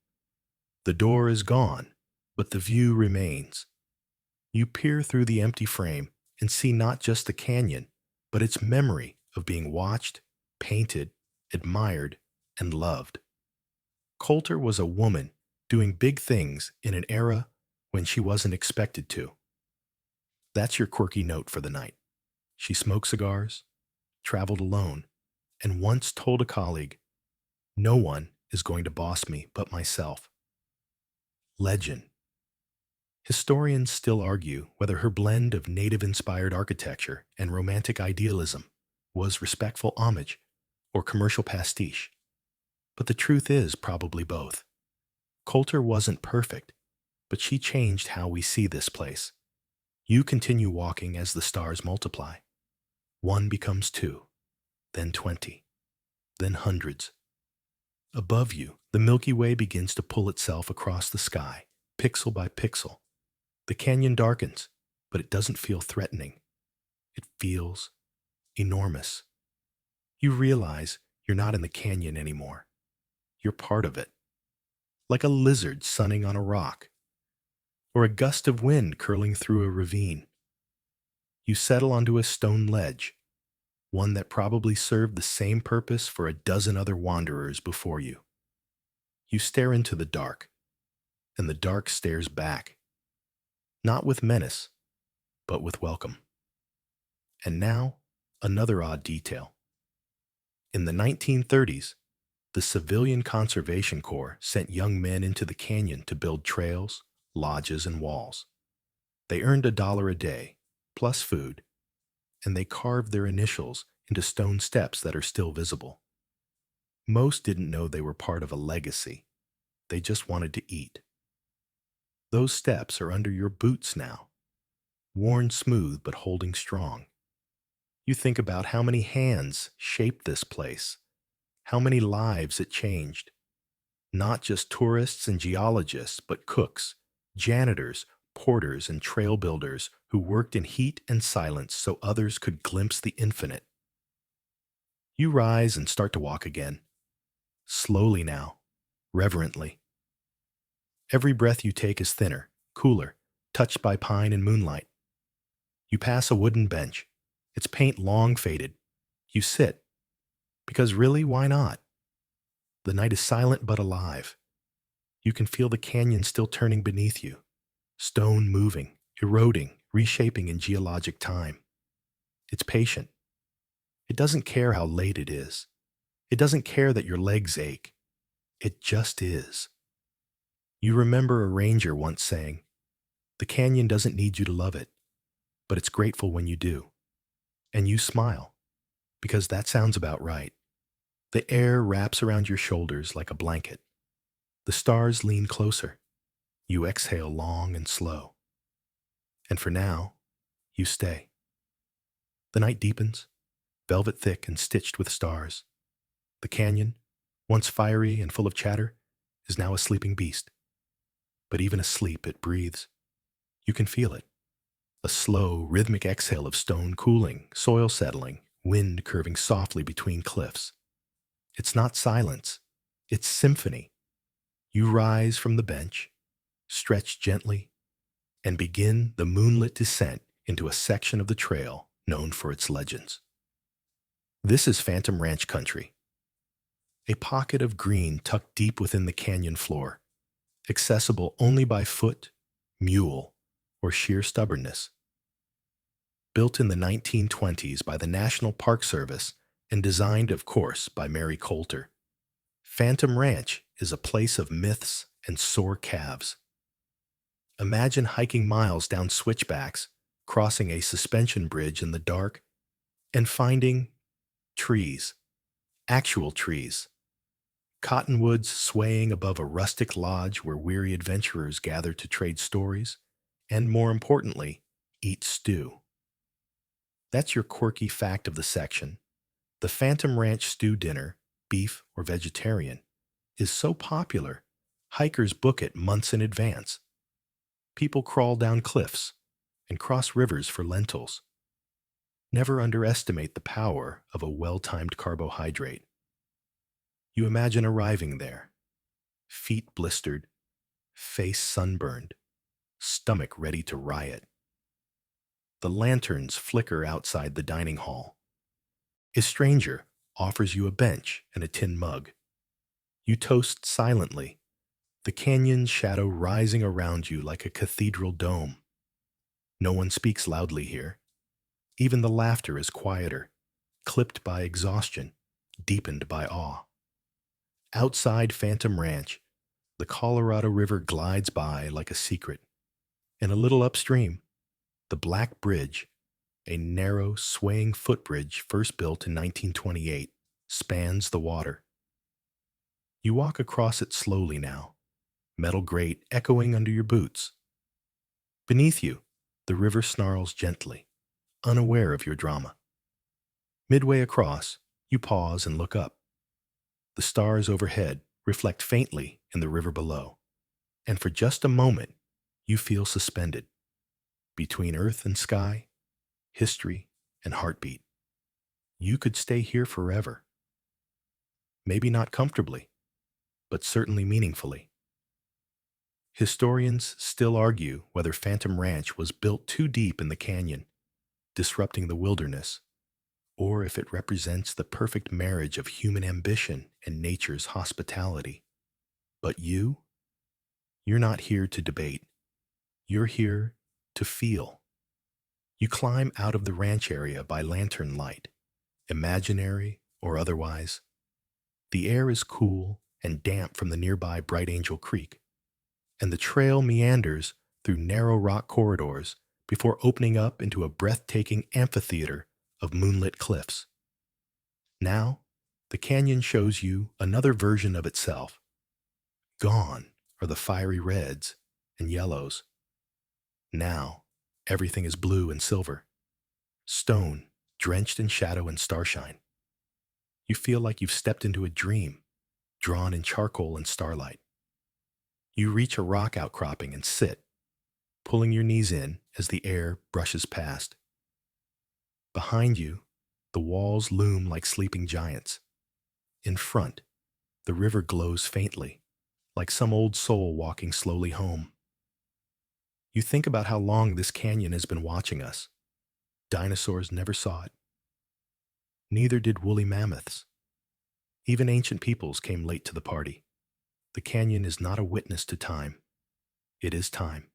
The door is gone, but the view remains. You peer through the empty frame and see not just the canyon, but its memory of being watched, painted, admired, and loved. Coulter was a woman doing big things in an era when she wasn't expected to. That's your quirky note for the night. She smoked cigars, traveled alone, and once told a colleague, "No one is going to boss me but myself." Legend. Historians still argue whether her blend of native-inspired architecture and romantic idealism was respectful homage or commercial pastiche. But the truth is probably both. Coulter wasn't perfect, but she changed how we see this place. You continue walking as the stars multiply. One becomes 2, then 20, then hundreds. Above you, the Milky Way begins to pull itself across the sky, pixel by pixel. The canyon darkens, but it doesn't feel threatening. It feels enormous. You realize you're not in the canyon anymore. You're part of it. Like a lizard sunning on a rock, or a gust of wind curling through a ravine. You settle onto a stone ledge, one that probably served the same purpose for a dozen other wanderers before you. You stare into the dark, and the dark stares back, not with menace, but with welcome. And now, another odd detail. In the 1930s, the Civilian Conservation Corps sent young men into the canyon to build trails, lodges, and walls. They earned $1 a day, plus food, and they carved their initials into stone steps that are still visible. Most didn't know they were part of a legacy. They just wanted to eat. Those steps are under your boots now, worn smooth but holding strong. You think about how many hands shaped this place, how many lives it changed. Not just tourists and geologists, but cooks, janitors, porters, and trail builders who worked in heat and silence so others could glimpse the infinite. You rise and start to walk again, slowly now, reverently. Every breath you take is thinner, cooler, touched by pine and moonlight. You pass a wooden bench, its paint long faded. You sit, because really, why not? The night is silent but alive. You can feel the canyon still turning beneath you, stone moving, eroding, reshaping in geologic time. It's patient. It doesn't care how late it is. It doesn't care that your legs ache. It just is. You remember a ranger once saying, "The canyon doesn't need you to love it, but it's grateful when you do." And you smile, because that sounds about right. The air wraps around your shoulders like a blanket. The stars lean closer. You exhale long and slow. And for now, you stay. The night deepens, velvet thick and stitched with stars. The canyon, once fiery and full of chatter, is now a sleeping beast. But even asleep, it breathes. You can feel it. A slow, rhythmic exhale of stone cooling, soil settling, wind curving softly between cliffs. It's not silence. It's symphony. You rise from the bench, stretch gently, and begin the moonlit descent into a section of the trail known for its legends. This is Phantom Ranch country, a pocket of green tucked deep within the canyon floor, accessible only by foot, mule, or sheer stubbornness. Built in the 1920s by the National Park Service and designed, of course, by Mary Coulter, Phantom Ranch is a place of myths and sore calves. Imagine hiking miles down switchbacks, crossing a suspension bridge in the dark, and finding trees, actual trees, cottonwoods swaying above a rustic lodge where weary adventurers gather to trade stories, and more importantly, eat stew. That's your quirky fact of the section. The Phantom Ranch stew dinner, beef or vegetarian, is so popular, hikers book it months in advance. People crawl down cliffs and cross rivers for lentils. Never underestimate the power of a well-timed carbohydrate. You imagine arriving there, feet blistered, face sunburned, stomach ready to riot. The lanterns flicker outside the dining hall. A stranger offers you a bench and a tin mug. You toast silently, the canyon's shadow rising around you like a cathedral dome. No one speaks loudly here. Even the laughter is quieter, clipped by exhaustion, deepened by awe. Outside Phantom Ranch, the Colorado River glides by like a secret, and a little upstream, the Black Bridge, a narrow, swaying footbridge first built in 1928, spans the water. You walk across it slowly now, metal grate echoing under your boots. Beneath you, the river snarls gently, unaware of your drama. Midway across, you pause and look up. The stars overhead reflect faintly in the river below, and for just a moment, you feel suspended between earth and sky, history and heartbeat. You could stay here forever. Maybe not comfortably, but certainly meaningfully. Historians still argue whether Phantom Ranch was built too deep in the canyon, disrupting the wilderness, or if it represents the perfect marriage of human ambition and nature's hospitality. But you're not here to debate. You're here to feel. You climb out of the ranch area by lantern light, imaginary or otherwise. The air is cool and damp from the nearby Bright Angel Creek, and the trail meanders through narrow rock corridors before opening up into a breathtaking amphitheater of moonlit cliffs. Now, the canyon shows you another version of itself. Gone are the fiery reds and yellows. Now, everything is blue and silver. Stone, drenched in shadow and starshine. You feel like you've stepped into a dream, drawn in charcoal and starlight. You reach a rock outcropping and sit, pulling your knees in as the air brushes past. Behind you, the walls loom like sleeping giants. In front, the river glows faintly, like some old soul walking slowly home. You think about how long this canyon has been watching us. Dinosaurs never saw it. Neither did woolly mammoths. Even ancient peoples came late to the party. The canyon is not a witness to time. It is time.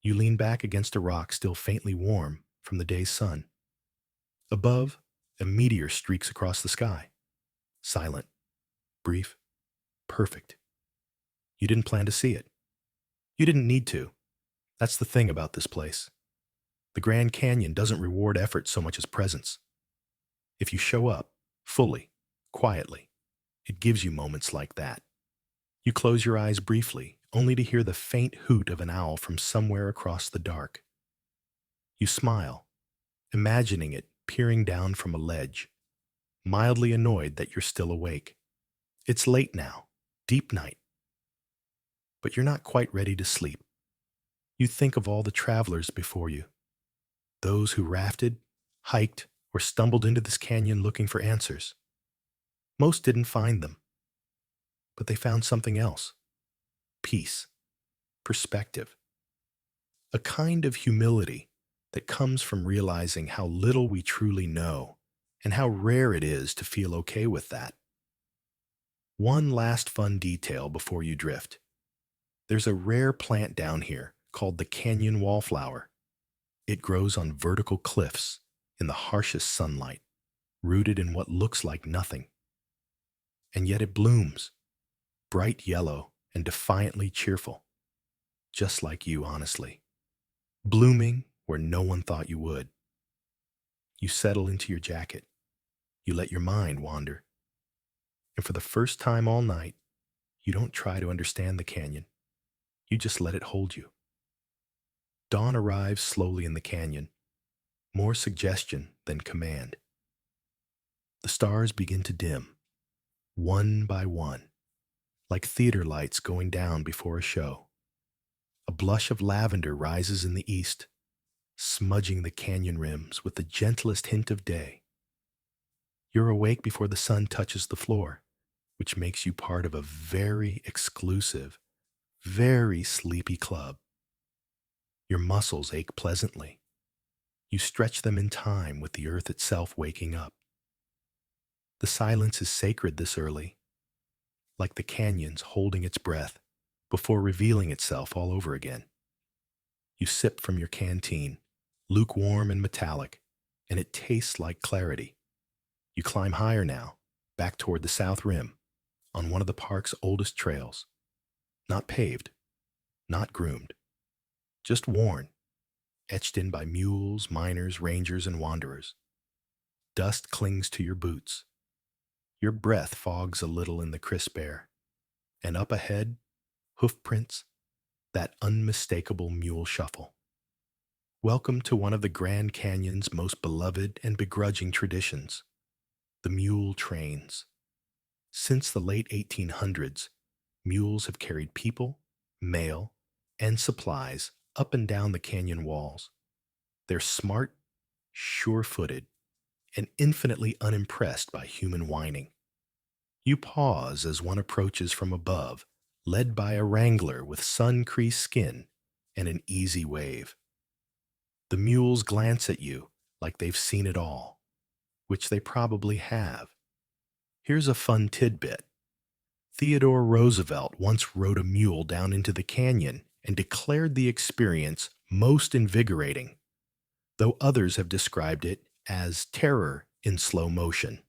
You lean back against a rock still faintly warm from the day's sun. Above, a meteor streaks across the sky. Silent, brief, perfect. You didn't plan to see it. You didn't need to. That's the thing about this place. The Grand Canyon doesn't reward effort so much as presence. If you show up, fully, quietly, it gives you moments like that. You close your eyes briefly, only to hear the faint hoot of an owl from somewhere across the dark. You smile, imagining it peering down from a ledge, mildly annoyed that you're still awake. It's late now, deep night. But you're not quite ready to sleep. You think of all the travelers before you, those who rafted, hiked, or stumbled into this canyon looking for answers. Most didn't find them, but they found something else. Peace, perspective, a kind of humility that comes from realizing how little we truly know and how rare it is to feel okay with that. One last fun detail before you drift. There's a rare plant down here called the canyon wallflower. It grows on vertical cliffs in the harshest sunlight, rooted in what looks like nothing. And yet it blooms, bright yellow and defiantly cheerful, just like you, honestly. Blooming where no one thought you would. You settle into your jacket. You let your mind wander. And for the first time all night, you don't try to understand the canyon. You just let it hold you. Dawn arrives slowly in the canyon, more suggestion than command. The stars begin to dim, one by one, like theater lights going down before a show. A blush of lavender rises in the east, smudging the canyon rims with the gentlest hint of day. You're awake before the sun touches the floor, which makes you part of a very exclusive, very sleepy club. Your muscles ache pleasantly. You stretch them in time with the earth itself waking up. The silence is sacred this early, like the canyon's holding its breath before revealing itself all over again. You sip from your canteen, lukewarm and metallic, and it tastes like clarity. You climb higher now, back toward the south rim, on one of the park's oldest trails. Not paved, not groomed, just worn, etched in by mules, miners, rangers, and wanderers. Dust clings to your boots. Your breath fogs a little in the crisp air. And up ahead, hoof prints, that unmistakable mule shuffle. Welcome to one of the Grand Canyon's most beloved and begrudging traditions, the mule trains. Since the late 1800s, mules have carried people, mail, and supplies up and down the canyon walls. They're smart, sure-footed, and infinitely unimpressed by human whining. You pause as one approaches from above, led by a wrangler with sun-creased skin and an easy wave. The mules glance at you like they've seen it all, which they probably have. Here's a fun tidbit. Theodore Roosevelt once rode a mule down into the canyon and declared the experience most invigorating, though others have described it as terror in slow motion.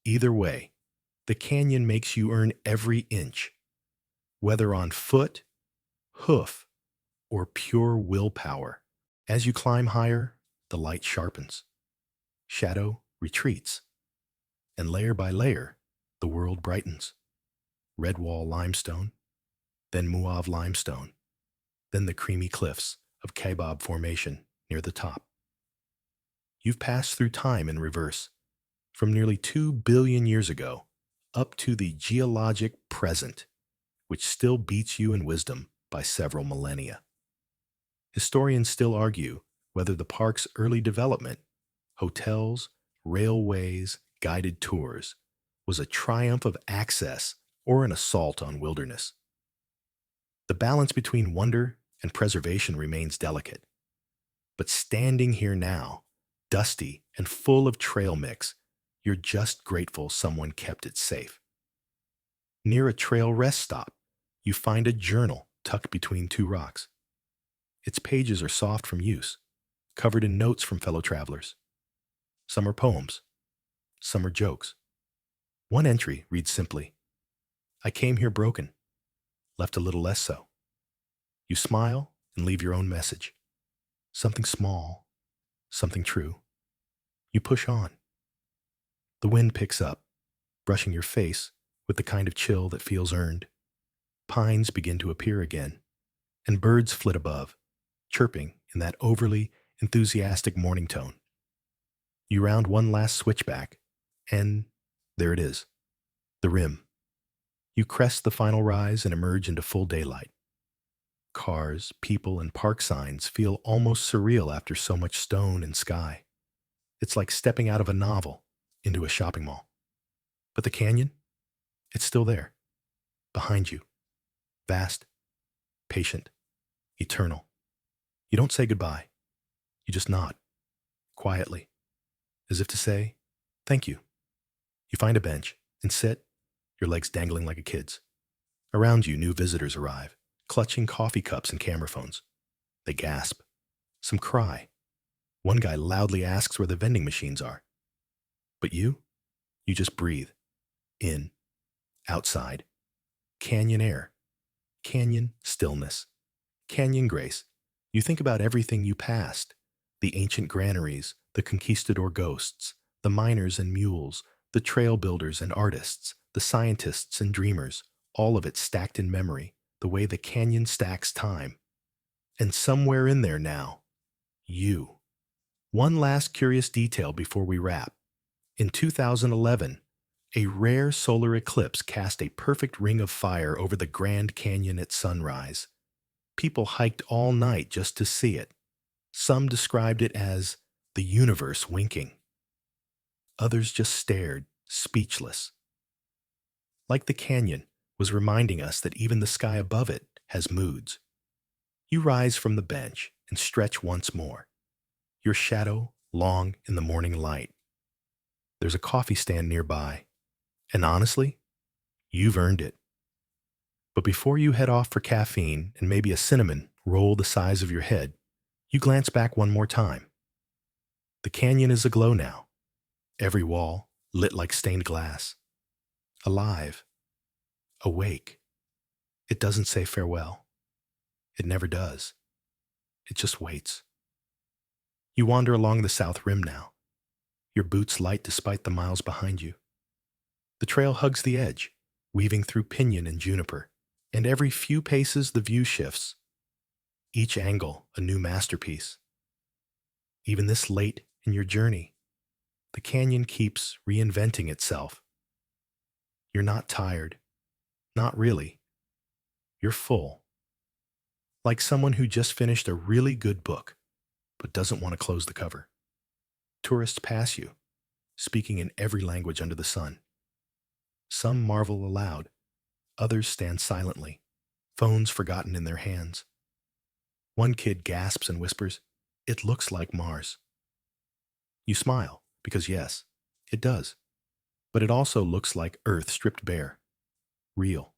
Either way, the canyon makes you earn every inch, whether on foot, hoof, or pure willpower. As you climb higher, the light sharpens, shadow retreats, and layer by layer, the world brightens. Red wall limestone, then mauve limestone, then the creamy cliffs of Kaibab Formation near the top. You've passed through time in reverse, from nearly 2 billion years ago up to the geologic present, which still beats you in wisdom by several millennia. Historians still argue whether the park's early development, hotels, railways, guided tours, was a triumph of access or an assault on wilderness. The balance between wonder and preservation remains delicate. But standing here now, dusty and full of trail mix, you're just grateful someone kept it safe. Near a trail rest stop, you find a journal tucked between two rocks. Its pages are soft from use, covered in notes from fellow travelers. Some are poems, some are jokes. One entry reads simply, "I came here broken, left a little less so." You smile and leave your own message. Something small, something true. You push on. The wind picks up, brushing your face with the kind of chill that feels earned. Pines begin to appear again, and birds flit above, chirping in that overly enthusiastic morning tone. You round one last switchback, and there it is, the rim. You crest the final rise and emerge into full daylight. Cars, people, and park signs feel almost surreal after so much stone and sky. It's like stepping out of a novel into a shopping mall. But the canyon? It's still there, behind you. Vast, patient, eternal. You don't say goodbye. You just nod, quietly, as if to say, "Thank you." You find a bench and sit, your legs dangling like a kid's. Around you, new visitors arrive, clutching coffee cups and camera phones. They gasp. Some cry. One guy loudly asks where the vending machines are. But you just breathe. In, outside. Canyon air. Canyon stillness. Canyon grace. You think about everything you passed. The ancient granaries, the conquistador ghosts, the miners and mules, the trail builders and artists, the scientists and dreamers, all of it stacked in memory, the way the canyon stacks time. And somewhere in there now, you. One last curious detail before we wrap. In 2011, a rare solar eclipse cast a perfect ring of fire over the Grand Canyon at sunrise. People hiked all night just to see it. Some described it as the universe winking. Others just stared, speechless. Like the canyon was reminding us that even the sky above it has moods. You rise from the bench and stretch once more, your shadow long in the morning light. There's a coffee stand nearby, and honestly, you've earned it. But before you head off for caffeine and maybe a cinnamon roll the size of your head, you glance back one more time. The canyon is aglow now, every wall lit like stained glass. Alive. Awake. It doesn't say farewell. It never does. It just waits. You wander along the south rim now, your boots light despite the miles behind you. The trail hugs the edge, weaving through pinyon and juniper, and every few paces the view shifts, each angle a new masterpiece. Even this late in your journey, the canyon keeps reinventing itself. You're not tired. Not really. You're full. Like someone who just finished a really good book, but doesn't want to close the cover. Tourists pass you, speaking in every language under the sun. Some marvel aloud. Others stand silently, phones forgotten in their hands. One kid gasps and whispers, "It looks like Mars." You smile, because yes, it does. But it also looks like Earth stripped bare. Real.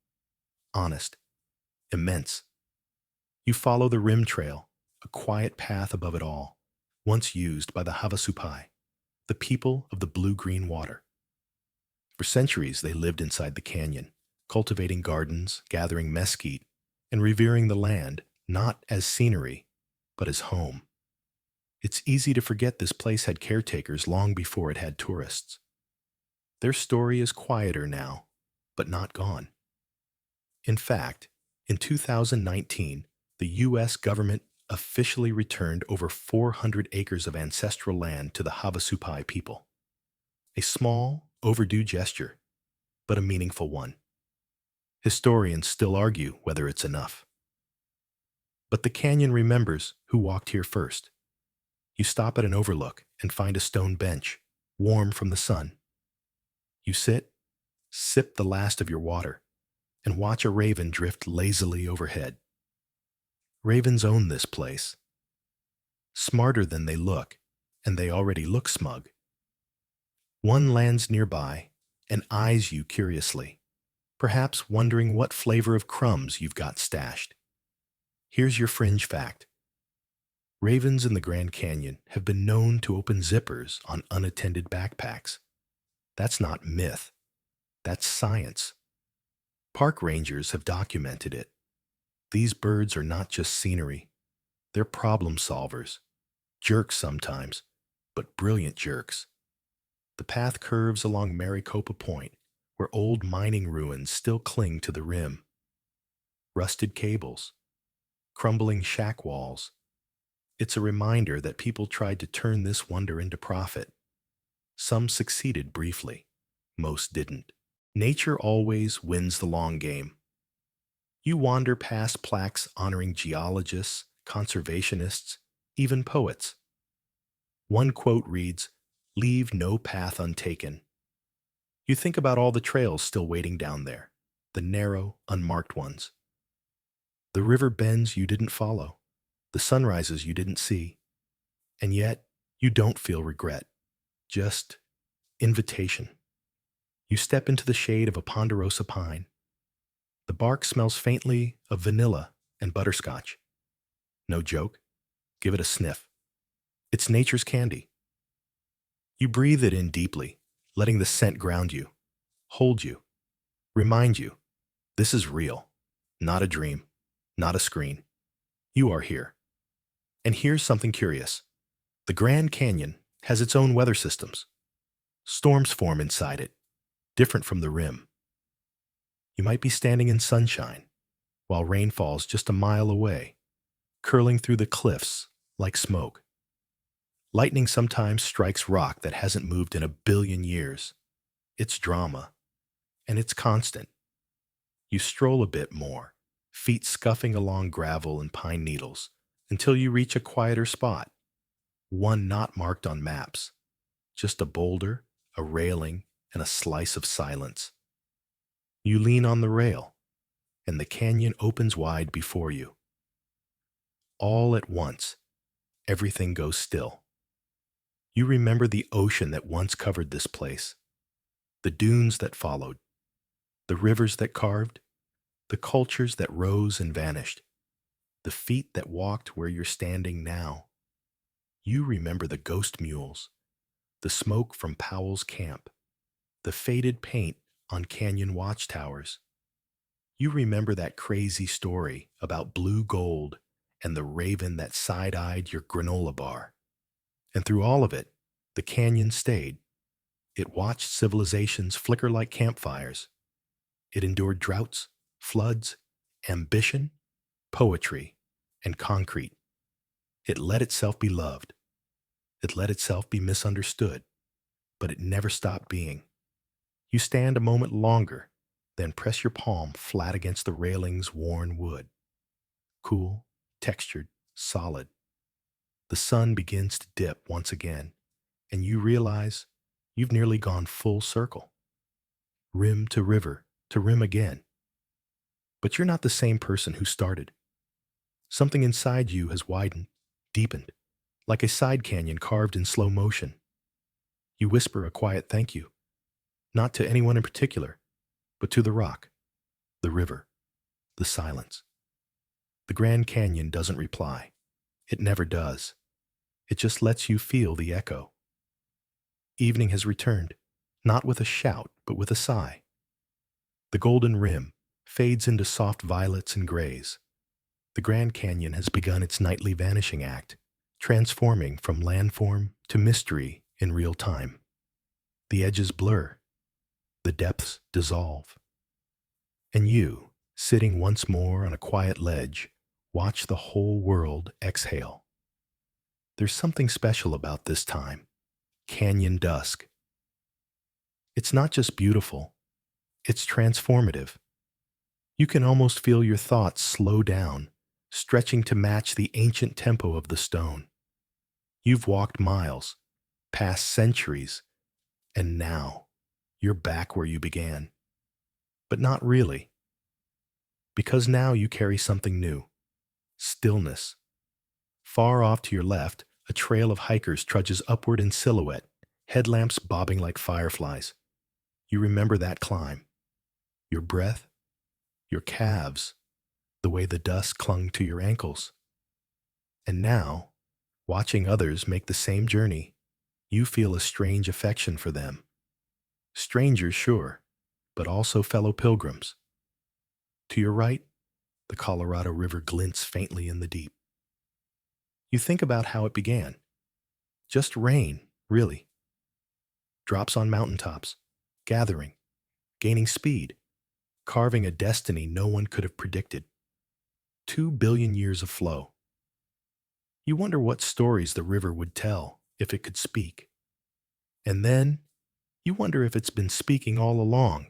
Honest. Immense. You follow the rim trail, a quiet path above it all, once used by the Havasupai, the people of the blue-green water. For centuries they lived inside the canyon, cultivating gardens, gathering mesquite, and revering the land not as scenery, but as home. It's easy to forget this place had caretakers long before it had tourists. Their story is quieter now, but not gone. In fact, in 2019, the U.S. government officially returned over 400 acres of ancestral land to the Havasupai people. A small, overdue gesture, but a meaningful one. Historians still argue whether it's enough. But the canyon remembers who walked here first. You stop at an overlook and find a stone bench, warm from the sun. You sit, sip the last of your water, and watch a raven drift lazily overhead. Ravens own this place. Smarter than they look, and they already look smug. One lands nearby and eyes you curiously, perhaps wondering what flavor of crumbs you've got stashed. Here's your fringe fact. Ravens in the Grand Canyon have been known to open zippers on unattended backpacks. That's not myth. That's science. Park rangers have documented it. These birds are not just scenery. They're problem solvers. Jerks sometimes, but brilliant jerks. The path curves along Maricopa Point, where old mining ruins still cling to the rim. Rusted cables, crumbling shack walls. It's a reminder that people tried to turn this wonder into profit. Some succeeded briefly, most didn't. Nature always wins the long game. You wander past plaques honoring geologists, conservationists, even poets. One quote reads, "Leave no path untaken." You think about all the trails still waiting down there, the narrow, unmarked ones. The river bends you didn't follow, the sunrises you didn't see, and yet you don't feel regret, just invitation. You step into the shade of a ponderosa pine. The bark smells faintly of vanilla and butterscotch. No joke. Give it a sniff. It's nature's candy. You breathe it in deeply, letting the scent ground you, hold you, remind you, this is real, not a dream, not a screen. You are here. And here's something curious. The Grand Canyon has its own weather systems. Storms form inside it, different from the rim. You might be standing in sunshine, while rain falls just a mile away, curling through the cliffs like smoke. Lightning sometimes strikes rock that hasn't moved in a billion years. It's drama, and it's constant. You stroll a bit more, feet scuffing along gravel and pine needles, until you reach a quieter spot, one not marked on maps, just a boulder, a railing, and a slice of silence. You lean on the rail, and the canyon opens wide before you. All at once, everything goes still. You remember the ocean that once covered this place, the dunes that followed, the rivers that carved, the cultures that rose and vanished, the feet that walked where you're standing now. You remember the ghost mules, the smoke from Powell's camp, the faded paint on canyon watchtowers. You remember that crazy story about blue gold and the raven that side-eyed your granola bar. And through all of it, the canyon stayed. It watched civilizations flicker like campfires. It endured droughts, floods, ambition, poetry, and concrete. It let itself be loved. It let itself be misunderstood. But it never stopped being. You stand a moment longer, then press your palm flat against the railing's worn wood. Cool, textured, solid. The sun begins to dip once again, and you realize you've nearly gone full circle. Rim to river, to rim again. But you're not the same person who started. Something inside you has widened, deepened, like a side canyon carved in slow motion. You whisper a quiet thank you, not to anyone in particular, but to the rock, the river, the silence. The Grand Canyon doesn't reply. It never does. It just lets you feel the echo. Evening has returned, not with a shout, but with a sigh. The golden rim fades into soft violets and grays. The Grand Canyon has begun its nightly vanishing act, transforming from landform to mystery in real time. The edges blur. The depths dissolve. And you, sitting once more on a quiet ledge, Watch the whole world exhale. There's something special about this time, canyon dusk. It's not just beautiful, it's transformative. You can almost feel your thoughts slow down, stretching to match the ancient tempo of the stone. You've walked miles, past centuries, and now you're back where you began. But not really, because now you carry something new, stillness. Far off to your left, a trail of hikers trudges upward in silhouette, headlamps bobbing like fireflies. You remember that climb, your breath, your calves, the way the dust clung to your ankles. And now, watching others make the same journey, you feel a strange affection for them. Strangers, sure, but also fellow pilgrims. To your right, the Colorado River glints faintly in the deep. You think about how it began. Just rain, really. Drops on mountaintops, gathering, gaining speed, carving a destiny no one could have predicted. 2 billion years of flow. You wonder what stories the river would tell if it could speak. And then, you wonder if it's been speaking all along,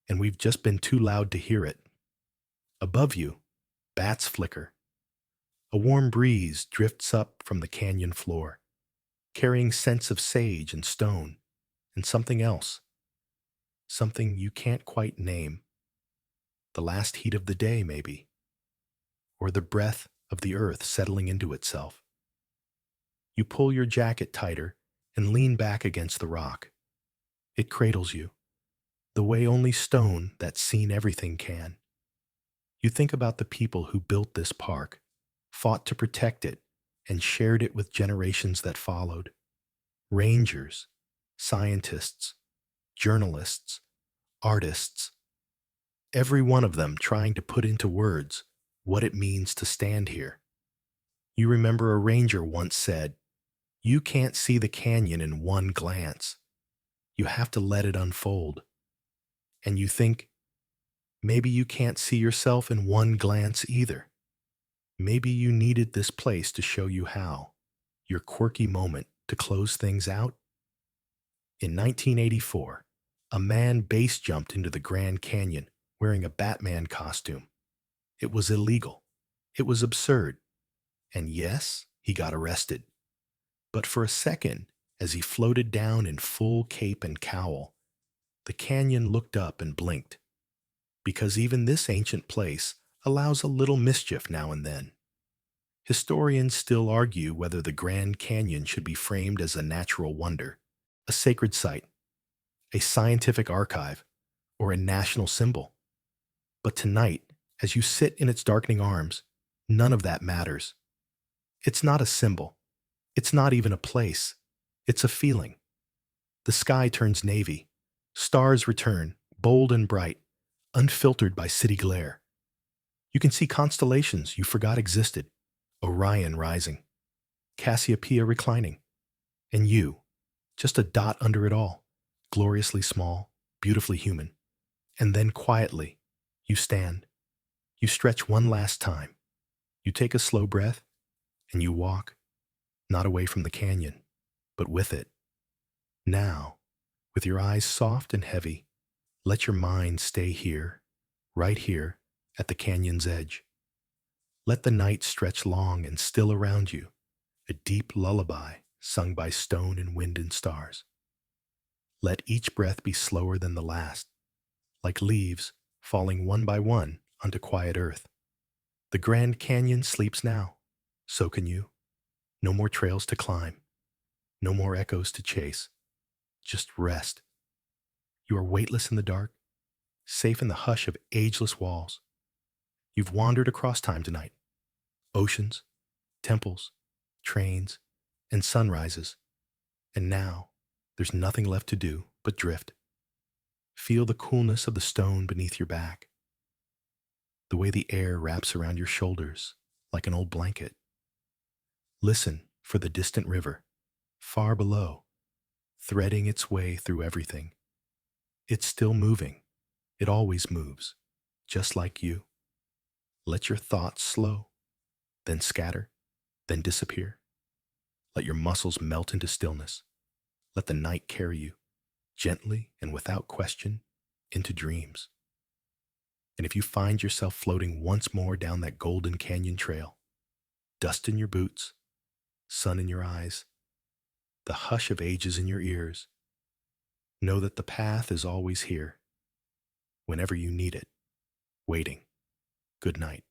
and we've just been too loud to hear it. Above you, bats flicker. A warm breeze drifts up from the canyon floor, carrying scents of sage and stone, and something else. Something you can't quite name. The last heat of the day, maybe. Or the breath of the earth settling into itself. You pull your jacket tighter and lean back against the rock. It cradles you, the way only stone that's seen everything can. You think about the people who built this park, fought to protect it, and shared it with generations that followed. Rangers, scientists, journalists, artists, every one of them trying to put into words what it means to stand here. You remember a ranger once said, "You can't see the canyon in one glance. You have to let it unfold." And you think, maybe you can't see yourself in one glance either. Maybe you needed this place to show you how, your quirky moment to close things out. In 1984, a man base jumped into the Grand Canyon wearing a Batman costume. It was illegal. It was absurd. And yes, he got arrested. But for a second, as he floated down in full cape and cowl, the canyon looked up and blinked. Because even this ancient place allows a little mischief now and then. Historians still argue whether the Grand Canyon should be framed as a natural wonder, a sacred site, a scientific archive, or a national symbol. But tonight, as you sit in its darkening arms, none of that matters. It's not a symbol. It's not even a place. It's a feeling. The sky turns navy. Stars return, bold and bright, unfiltered by city glare. You can see constellations you forgot existed. Orion rising, Cassiopeia reclining, and you, just a dot under it all, gloriously small, beautifully human. And then quietly, you stand. You stretch one last time. You take a slow breath, and you walk, not away from the canyon, but with it. Now, with your eyes soft and heavy, let your mind stay here, right here, at the canyon's edge. Let the night stretch long and still around you, a deep lullaby sung by stone and wind and stars. Let each breath be slower than the last, like leaves falling one by one onto quiet earth. The Grand Canyon sleeps now, so can you. No more trails to climb, no more echoes to chase. Just rest. You are weightless in the dark, safe in the hush of ageless walls. You've wandered across time tonight. Oceans, temples, trains, and sunrises. And now, there's nothing left to do but drift. Feel the coolness of the stone beneath your back. The way the air wraps around your shoulders like an old blanket. Listen for the distant river, far below, threading its way through everything. It's still moving. It always moves, just like you. Let your thoughts slow. then scatter, then disappear. Let your muscles melt into stillness. Let the night carry you, gently and without question, into dreams. And if you find yourself floating once more down that golden canyon trail, dust in your boots, sun in your eyes, the hush of ages in your ears, know that the path is always here, whenever you need it, waiting. Good night.